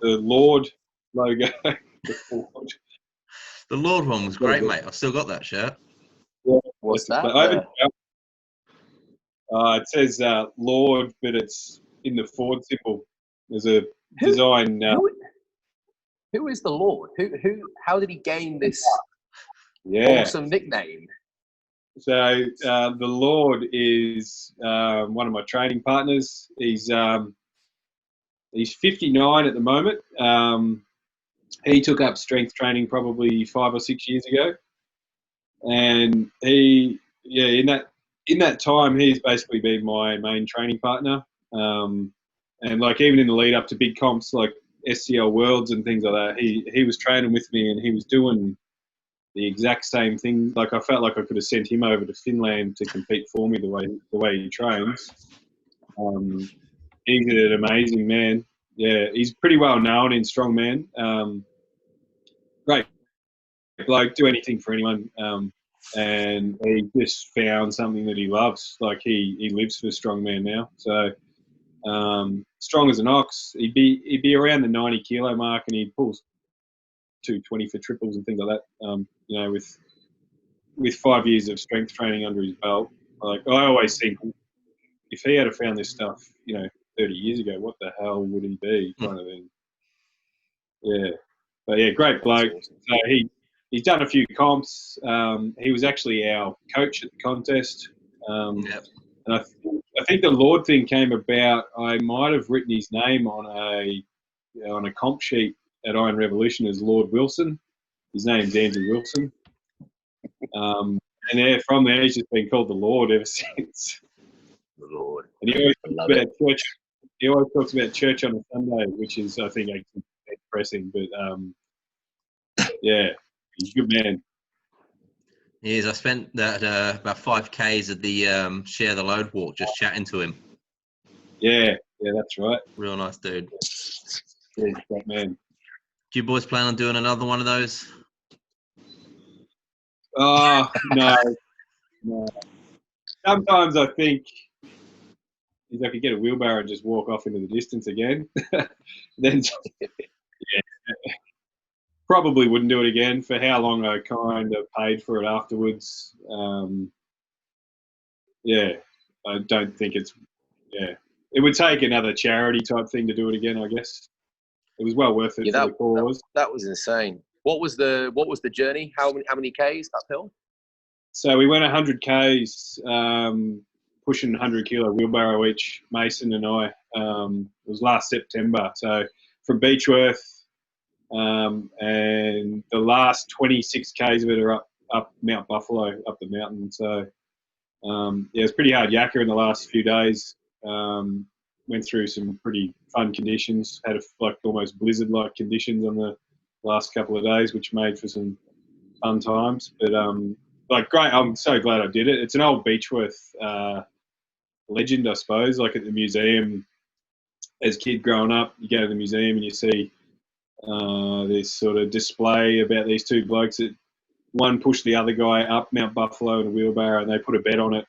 Lord logo. The Lord. The Lord one was great, mate. I've still got that shirt. Yeah, What's that? It says Lord, but it's in the Ford symbol. There's a design. Who is the Lord? How did he gain this awesome nickname? So the Lord is one of my training partners. He's 59 at the moment. He took up strength training probably 5 or 6 years ago, and in that time he's basically been my main training partner. And like even in the lead up to big comps like SCL Worlds and things like that, he was training with me and he was doing the exact same thing. Like I felt like I could have sent him over to Finland to compete for me the way he trains. He's an amazing man. Yeah, he's pretty well known in strongman. Great bloke, do anything for anyone. And he just found something that he loves. Like he lives for strongman now. So strong as an ox. He'd be around the 90 kilo mark, and he pulls 220 for triples and things like that. With 5 years of strength training under his belt, like I always think, if he had found this stuff, 30 years ago, what the hell would he be? Kind of thing. Yeah, but yeah, great bloke. So he's done a few comps. He was actually our coach at the contest. And I think the Lord thing came about. I might have written his name on a comp sheet at Iron Revolution as Lord Wilson. His name's Andrew Wilson. And from there, he's just been called the Lord ever since. The Lord. And he always talks about church. He always talks about church on a Sunday, which is, I think, depressing. But yeah, he's a good man. He is. I spent that about 5Ks at the Share the Load walk just chatting to him. Yeah, that's right. Real nice dude. Yeah, he's a great man. Do you boys plan on doing another one of those? Oh, no. Sometimes I think if I could get a wheelbarrow and just walk off into the distance again, then probably wouldn't do it again. For how long I kind of paid for it afterwards. I don't think it's. Yeah, it would take another charity type thing to do it again, I guess. It was well worth it for the cause. That was insane. What was the journey? How many Ks uphill? So we went 100 Ks, pushing 100 kilo wheelbarrow each, Mason and I. It was last September. So from Beechworth, and the last 26 Ks of it are up Mount Buffalo, up the mountain. So it was pretty hard yakka in the last few days. Went through some pretty fun conditions. Had almost blizzard-like conditions on the last couple of days, which made for some fun times. But great. I'm so glad I did it. It's an old Beechworth legend, I suppose. Like at the museum, as a kid growing up, you go to the museum and you see this sort of display about these two blokes that one pushed the other guy up Mount Buffalo in a wheelbarrow, and they put a bet on it.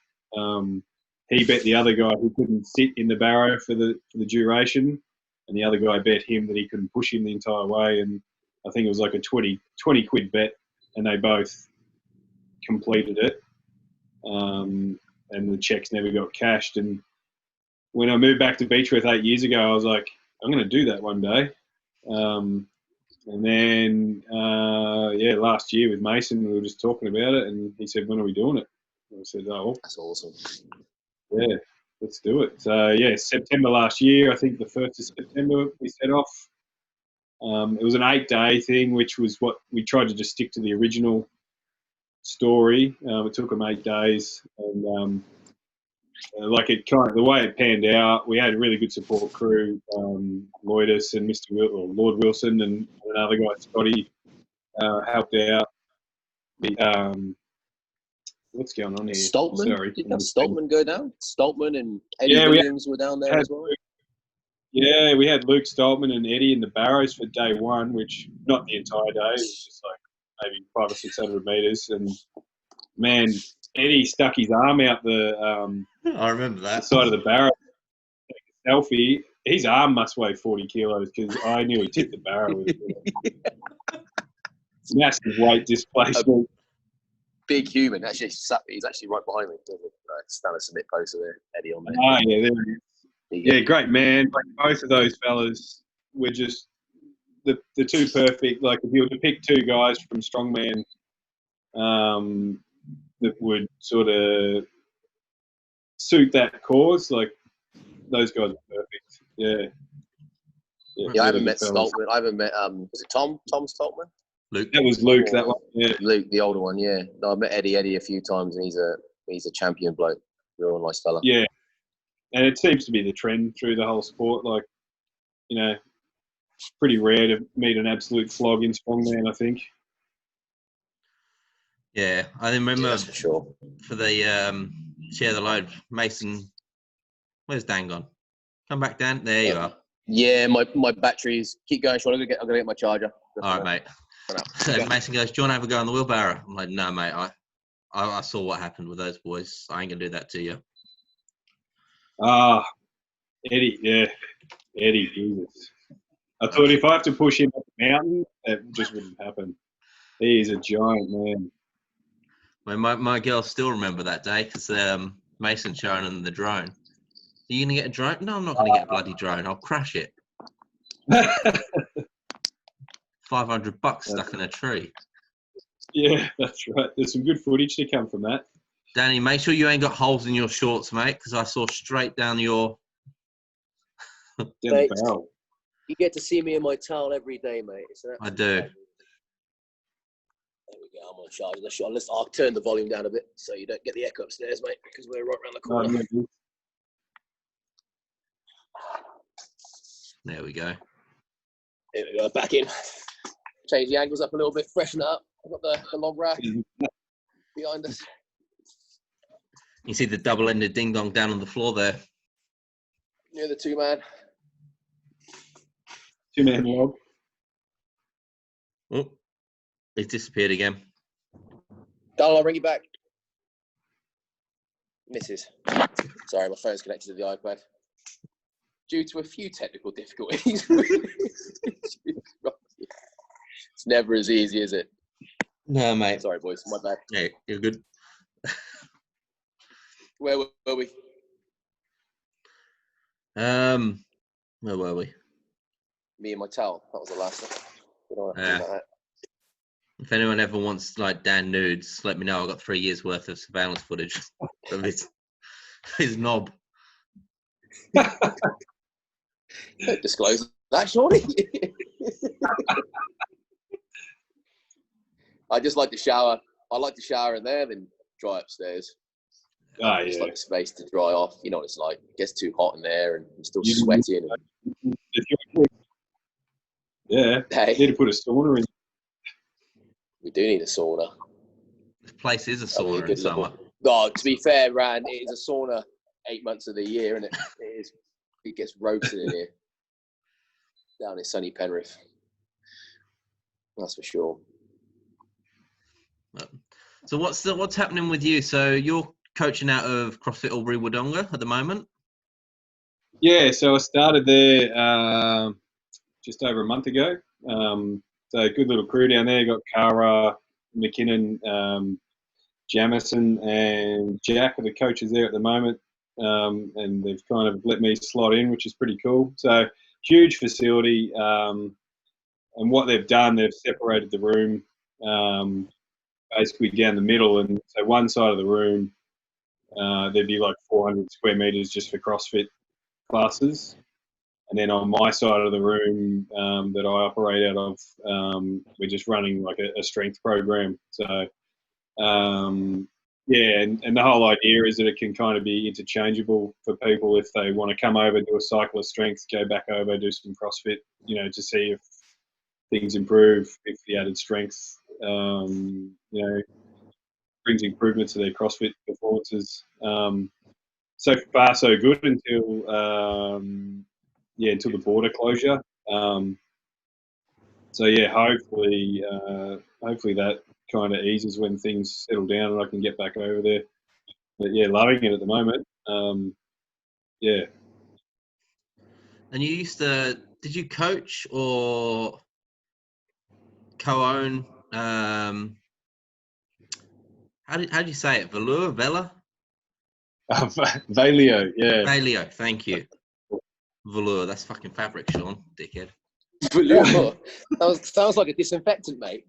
He bet the other guy who couldn't sit in the barrow for the duration, and the other guy bet him that he couldn't push him the entire way. And I think it was like a 20 quid bet, and they both completed it. And the checks never got cashed. And when I moved back to Beechworth 8 years ago, I was like, I'm going to do that one day. And then, last year with Mason, we were just talking about it, and he said, when are we doing it? And I said, oh, that's awesome. Yeah, let's do it. So, September last year, I think the 1st of September, we set off. It was an 8-day thing, which was what we tried to just stick to the original story. It took them 8 days, and the way it panned out, we had a really good support crew. Lloydus and Lord Wilson and another guy, Scotty, helped out. What's going on here? Stoltman? Sorry. Did Stoltman go down? Stoltman and Eddie Williams were down there as well? Yeah, we had Luke Stoltman and Eddie in the barrows for day one, which not the entire day. It was just like maybe 500 or 600 meters. And man, Eddie stuck his arm out the I remember that side of the barrow. selfie. His arm must weigh 40 kilos because I nearly tipped the barrel. With it. Massive weight displacement. Big human. Actually, he's actually right behind me. Stand a bit closer there, Eddie, on there. Oh, yeah, there he is. Yeah, great man. Like, both of those fellas were just the two perfect. Like, if you were to pick two guys from strongman that would sort of suit that cause, like, those guys are perfect. Yeah. Yeah, I haven't met Stoltman. I haven't met, was it Tom Stoltman? Luke. That was Luke, that one, yeah. Luke, the older one, yeah. No, I've met Eddie a few times, and he's a champion bloke. Real nice fella. Yeah. And it seems to be the trend through the whole sport. Like, you know, it's pretty rare to meet an absolute flog in strongman, I think. Yeah, I remember That's for sure. for the share the load, Mason. Where's Dan gone? Come back, Dan. There you are. Yeah, my batteries. Keep going, Sean. I'm gonna get my charger. All right, mate. So Mason goes, "Do you want to have a go on the wheelbarrow?" I'm like, "No, mate. I saw what happened with those boys. I ain't gonna do that to you." Eddie, yeah, Eddie, Jesus. I thought if I have to push him up the mountain, that just wouldn't happen. He is a giant man. Well, my girls still remember that day because Mason showing them the drone. Are you gonna get a drone? No, I'm not gonna get a bloody drone. I'll crash it. $500 stuck in a tree. Yeah, that's right. There's some good footage to come from that. Danny, make sure you ain't got holes in your shorts, mate, because I saw straight down your. Down the barrel. You get to see me in my towel every day, mate. I do. There we go. I'm on charge of the shot. I'll turn the volume down a bit so you don't get the echo upstairs, mate, because we're right around the corner. There we go. Here we go. Back in. Change the angles up a little bit. Freshen it up. I've got the log rack behind us. You see the double-ended ding-dong down on the floor there. Near the two-man. Two-man log. Oh, it's disappeared again. Donald, I'll bring you back. Misses. Sorry, my phone's connected to the iPad. Due to a few technical difficulties. It's never as easy, is it? No, mate. Sorry, boys. My bad. Yeah, you're good. Where were we? Where were we? Me and my towel. That was the last one. If anyone ever wants like Dan nudes, let me know. I've got 3 years worth of surveillance footage of his knob. Don't disclose that, surely. I just like to shower. I like to shower in there, then dry upstairs. Oh, yeah. Just like the space to dry off. You know what it's like. It gets too hot in there and you're still sweating. Yeah. Hey, You need to put a sauna in. we do need a sauna. This place is a sauna in summer. Oh, to be fair, Ran, it is a sauna 8 months of the year, and it gets roasted in here. Down in sunny Penrith. That's for sure. So what's happening with you? So you're coaching out of CrossFit Albury Wodonga at the moment? Yeah, so I started there just over a month ago. So good little crew down there. Got Cara, McKinnon, Jamison, and Jack are the coaches there at the moment. And they've kind of let me slot in, which is pretty cool. So huge facility. And what they've done, they've separated the room basically down the middle. And so one side of the room, there'd be like 400 square meters just for CrossFit classes. And then on my side of the room that I operate out of, we're just running like a strength program. So, yeah, and the whole idea is that it can kind of be interchangeable for people if they want to come over, do a cycle of strength, go back over, do some CrossFit, you know, to see if things improve, if the added strength, you know, brings improvement to their CrossFit performances. So far, so good until the border closure. So yeah, hopefully that kind of eases when things settle down and I can get back over there. But yeah, loving it at the moment. Yeah. And you used to, did you coach or co-own? How did you say it? Vela? Valeo, yeah. Valeo, thank you. Velour, that's fucking fabric, Sean, dickhead. Velour. Sounds like a disinfectant, mate.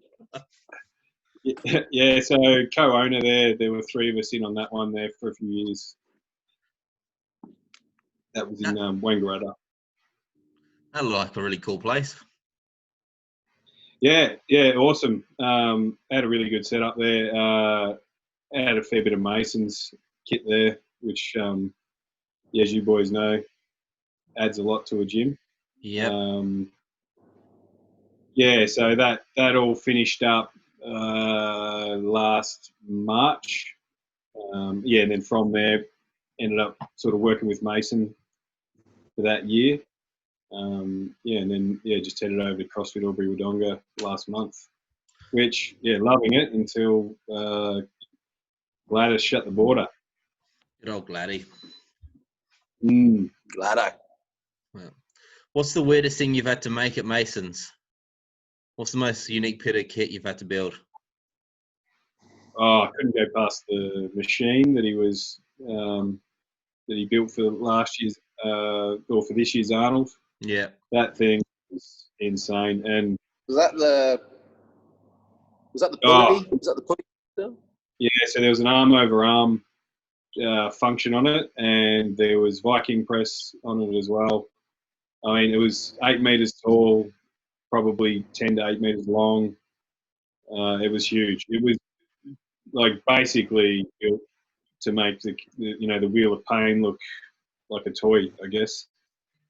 Yeah, so co-owner there were three of us in on that one there for a few years. That was in Wangaratta. That looked like a really cool place. Yeah, awesome. Had a really good setup there. Had a fair bit of Mason's kit there, which, as you boys know, adds a lot to a gym. Yeah. So that all finished up last March. And then from there, ended up sort of working with Mason for that year. And then just headed over to CrossFit Albury Wodonga last month, which loving it until Gladys shut the border. Good old Gladdy. Gladdo. Well, what's the weirdest thing you've had to make at Mason's? What's the most unique bit of kit you've had to build? Oh, I couldn't go past the machine that he was that he built for last year's or for this year's Arnold. Yeah, that thing was insane. And was that the pulley? Was that the pulley still? Yeah, so there was an arm over arm function on it, and there was Viking press on it as well. I mean, it was 8 meters tall, probably 10 to 8 meters long. It was huge. It was like basically built to make the Wheel of Pain look like a toy, I guess.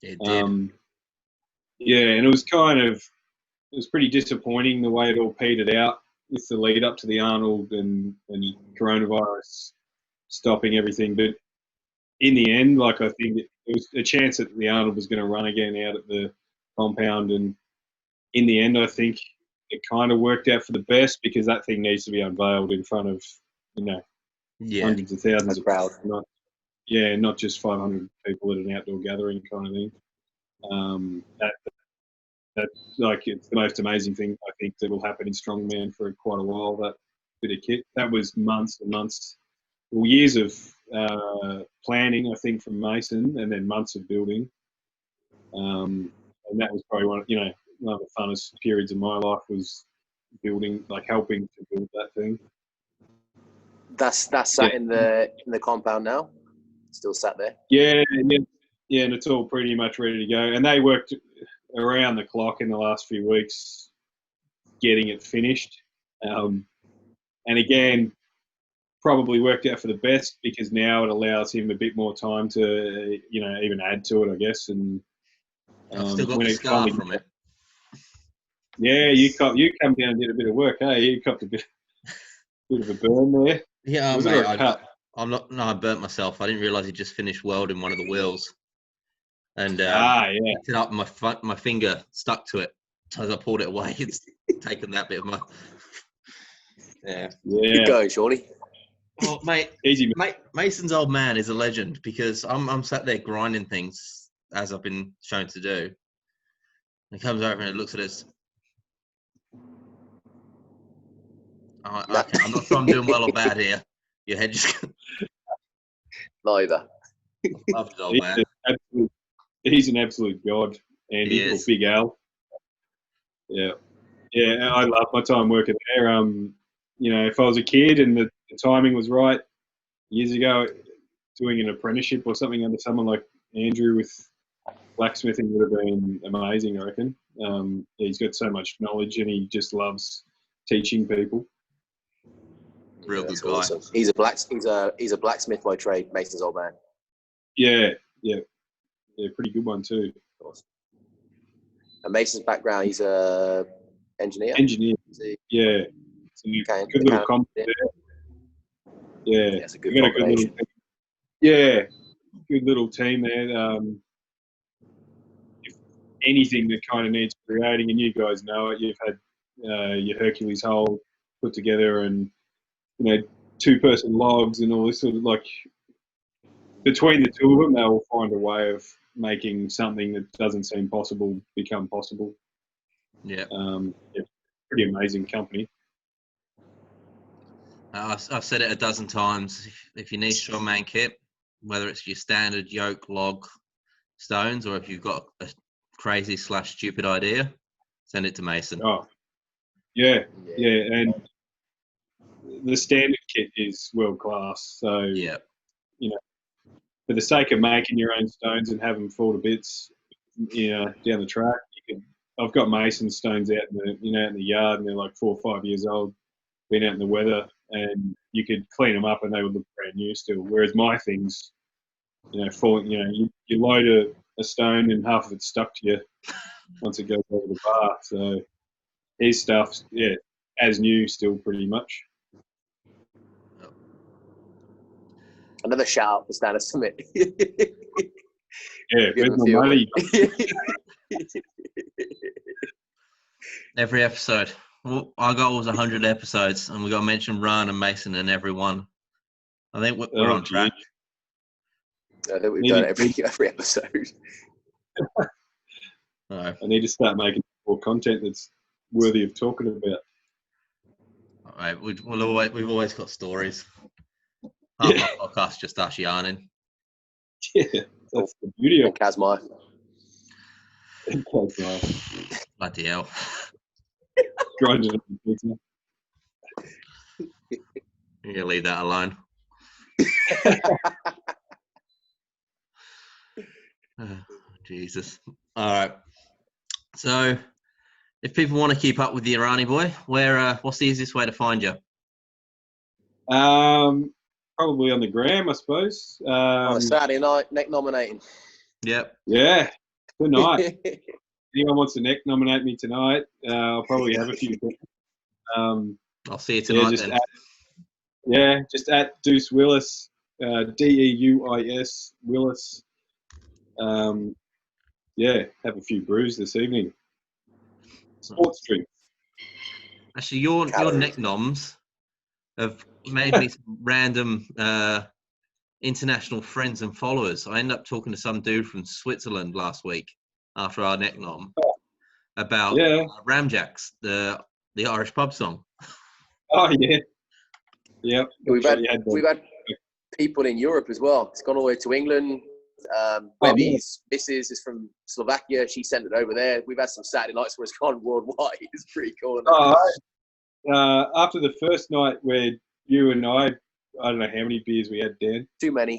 It did. And it was pretty disappointing the way it all petered out with the lead up to the Arnold and coronavirus stopping everything. But in the end, I think it was a chance that the Arnold was going to run again out at the compound. And in the end, I think it kind of worked out for the best, because that thing needs to be unveiled in front of, hundreds of thousands of crowd. Not just 500 people at an outdoor gathering kind of thing. It's the most amazing thing I think that will happen in strongman for quite a while. That bit of kit, that was months and months, years of planning, I think, from Mason, and then months of building. And that was probably one of the funnest periods of my life, was building, helping to build that thing. That's sat in the compound now. Still sat there. Yeah, and it's all pretty much ready to go. And they worked around the clock in the last few weeks getting it finished. And again, probably worked out for the best, because now it allows him a bit more time to, even add to it, I guess. And I've still got the scar from it. Yeah, you come down and did a bit of work, hey? You copped a bit of a burn there. Yeah, mate, I burnt myself. I didn't realise he just finished welding one of the wheels. And picked it up, and my finger stuck to it. So as I pulled it away, it's taken that bit of my... Yeah. Keep going, Shorty. Well, mate, easy. Mason's old man is a legend, because I'm sat there grinding things, as I've been shown to do. And he comes over and looks at us. Okay, I'm not sure I'm doing well or bad here. Your head just... Neither. I love his old man. He's an absolute god, Andy, or Big Al. Yeah, I love my time working there. If I was a kid and the timing was right years ago, doing an apprenticeship or something under someone like Andrew with blacksmithing would have been amazing, I reckon. He's got so much knowledge, and he just loves teaching people. Real good guy. Awesome. He's a blacksmith by trade, Mason's old man. Yeah, pretty good one too. Awesome. And Mason's background, he's a engineer. Yeah. Good little comp there. Yeah, it's a good combination. Good little team there. If anything that kind of needs creating, and you guys know it, you've had your Hercules hole put together, and 2-person logs and all this sort of, between the two of them, they will find a way of making something that doesn't seem possible become possible. Yeah. Pretty amazing company. I've said it a dozen times. If you need strongman kit, whether it's your standard yoke, log, stones, or if you've got a crazy / stupid idea, send it to Mason. Oh, yeah, and the standard kit is world class. So Yeah. you know, for the sake of making your own stones and have them fall to bits, down the track, I've got Mason stones out in the yard, and they're like 4 or 5 years old, been out in the weather, and you could clean them up and they would look brand new still. Whereas my things, falling, you load a stone and half of it's stuck to you once it goes over the bar. So his stuff's as new still pretty much. Another shout out for Stanley Summit. Yeah, where's my money? Every episode. Well, our goal was 100 episodes, and we got to mention Rahn and Mason in every one. I think we're on track. I think we've done it every episode. I need to start making more content that's worthy of talking about. All right, we've always got stories. Half our podcast just us yarning. Yeah, that's the beauty of Kazmai. Bloody hell. Grinding on the pizza. You're going to leave that alone. Jesus. All right. So, if people want to keep up with the Irani boy, what's the easiest way to find you? Probably on the gram, I suppose. On a Saturday night, neck nominating. Yep. Yeah, tonight. Anyone wants to neck nominate me tonight, I'll probably have a few. I'll see you tonight then. Just at Deuce Willis, Deuis Willis. Have a few brews this evening. Sports drink. Actually, your neck noms have made me some random international friends and followers. I ended up talking to some dude from Switzerland last week after our neck nom about Ramjacks, the Irish pub song. Oh yeah, yep. We've had people in Europe as well. It's gone all the way to England. Webby's missus is from Slovakia. She sent it over there. We've had some Saturday nights where it's gone worldwide. It's pretty cool. After the first night where you and I don't know how many beers we had, Dan. Too many.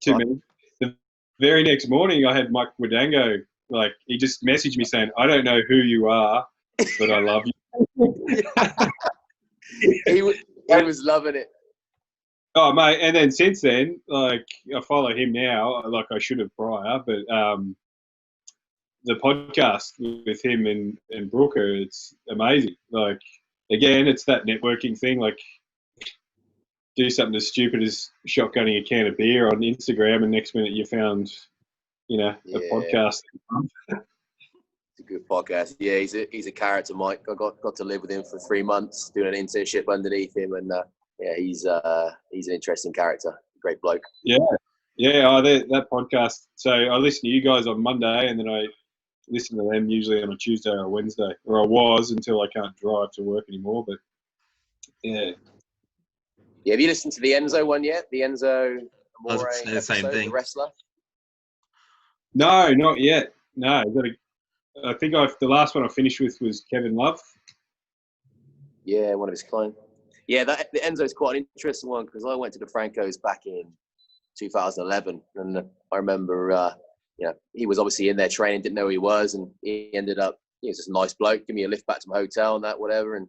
Too many. The very next morning, I had Mike Wadango. Like, he just messaged me saying, "I don't know who you are, but I love you." he was loving it. Oh, mate, and then since then, like, I follow him now, like I should have prior, but the podcast with him and Brooker, it's amazing. Like, again, it's that networking thing, like, do something as stupid as shotgunning a can of beer on Instagram, and next minute you found, a podcast. It's a good podcast. Yeah, he's a character, Mike. I got to live with him for 3 months, doing an internship underneath him, and he's an interesting character. Great bloke. Yeah. That podcast. So I listen to you guys on Monday, and then I listen to them usually on a Tuesday or a Wednesday, or I was until I can't drive to work anymore. But yeah. Yeah, have you listened to the Enzo one yet? The Enzo Amore the same thing. The wrestler? No, not yet. No, I think the last one I finished with was Kevin Love. Yeah, one of his clients. Yeah, the Enzo's quite an interesting one because I went to the Francos back in 2011, and I remember, he was obviously in there training, didn't know who he was, and he ended up, he was just a nice bloke, give me a lift back to my hotel and that, whatever, and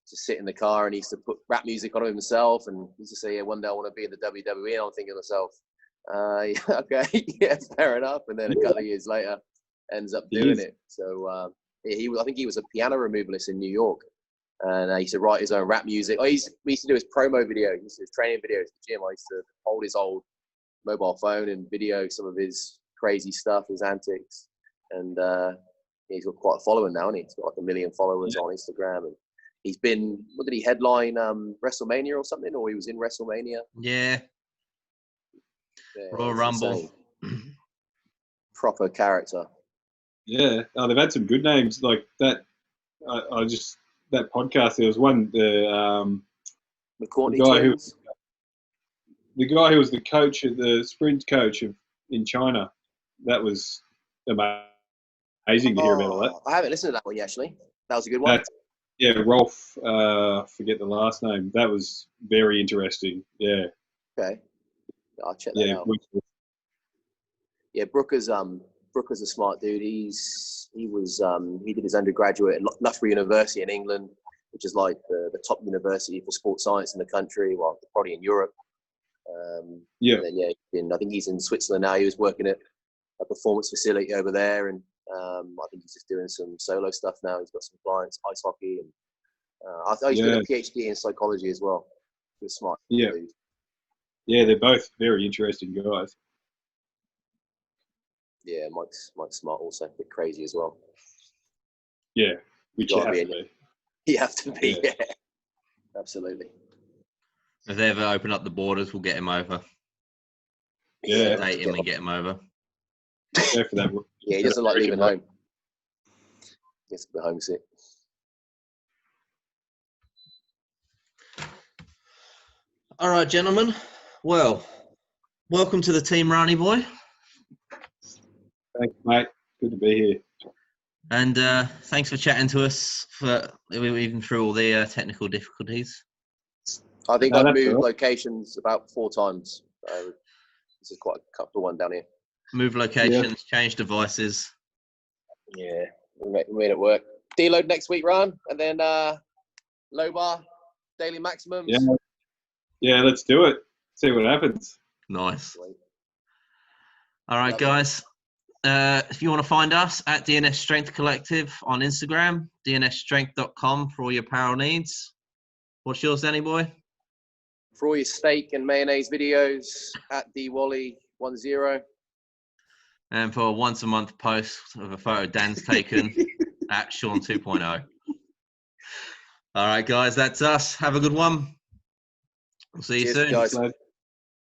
just sit in the car, and he used to put rap music on himself, and he used to say, "Yeah, one day I want to be in the WWE," and I'm thinking to myself, okay, yeah, fair enough. And then a couple of years later, ends up doing it. So I think he was a piano removalist in New York. And he used to write his own rap music. We used to do his promo video. He used to do his training videos at the gym. I used to hold his old mobile phone and video some of his crazy stuff, his antics. And he's got quite a following now, and he's got like 1 million followers on Instagram. And he's been, what did he headline, WrestleMania or something? Or he was in WrestleMania? Yeah. Royal Rumble. Insane. Proper character. Yeah. Oh, they've had some good names like that. I just that podcast. There was one the McCourtney guy twins. the guy who was the coach of the sprint coach in China. That was amazing to hear about all that. I haven't listened to that one yet, actually. That was a good one. Yeah, Rolf. Forget the last name. That was very interesting. Yeah. Okay. I'll check that out. Yeah. Yeah, Brooker's a smart dude. He did his undergraduate at Loughborough University in England, which is like the top university for sports science in the country. Well, probably in Europe. And then, I think he's in Switzerland now. He was working at a performance facility over there, and I think he's just doing some solo stuff now. He's got some clients, ice hockey, and he's doing a PhD in psychology as well. He's smart. Yeah. Dude. Yeah, they're both very interesting guys. Yeah, Mike's smart, also a bit crazy as well. Yeah, which you have to be. You have to be, yeah. Absolutely. If they ever open up the borders, we'll get him over. Yeah. Date him and get him over. Go for that. Yeah, he doesn't like leaving home. Gets a bit homesick. All right, gentlemen. Well, welcome to the team, Ronnie boy. Thanks, mate. Good to be here. And thanks for chatting to us for even through all the technical difficulties. I think I've moved cool. locations about 4 times. This is quite a comfortable one down here. Move locations, change devices. Yeah, we made it work. Deload next week, Rahn, and then low bar, daily maximums. Yeah, let's do it. See what happens. Nice. All right, guys. If you want to find us at DNS Strength Collective on Instagram, dnsstrength.com for all your apparel needs. What's yours, Danny boy? For all your steak and mayonnaise videos, at dwally10. And for a once a month post of a photo Dan's taken at Sean 2.0. All right, guys, that's us. Have a good one. We'll see you soon. Guys.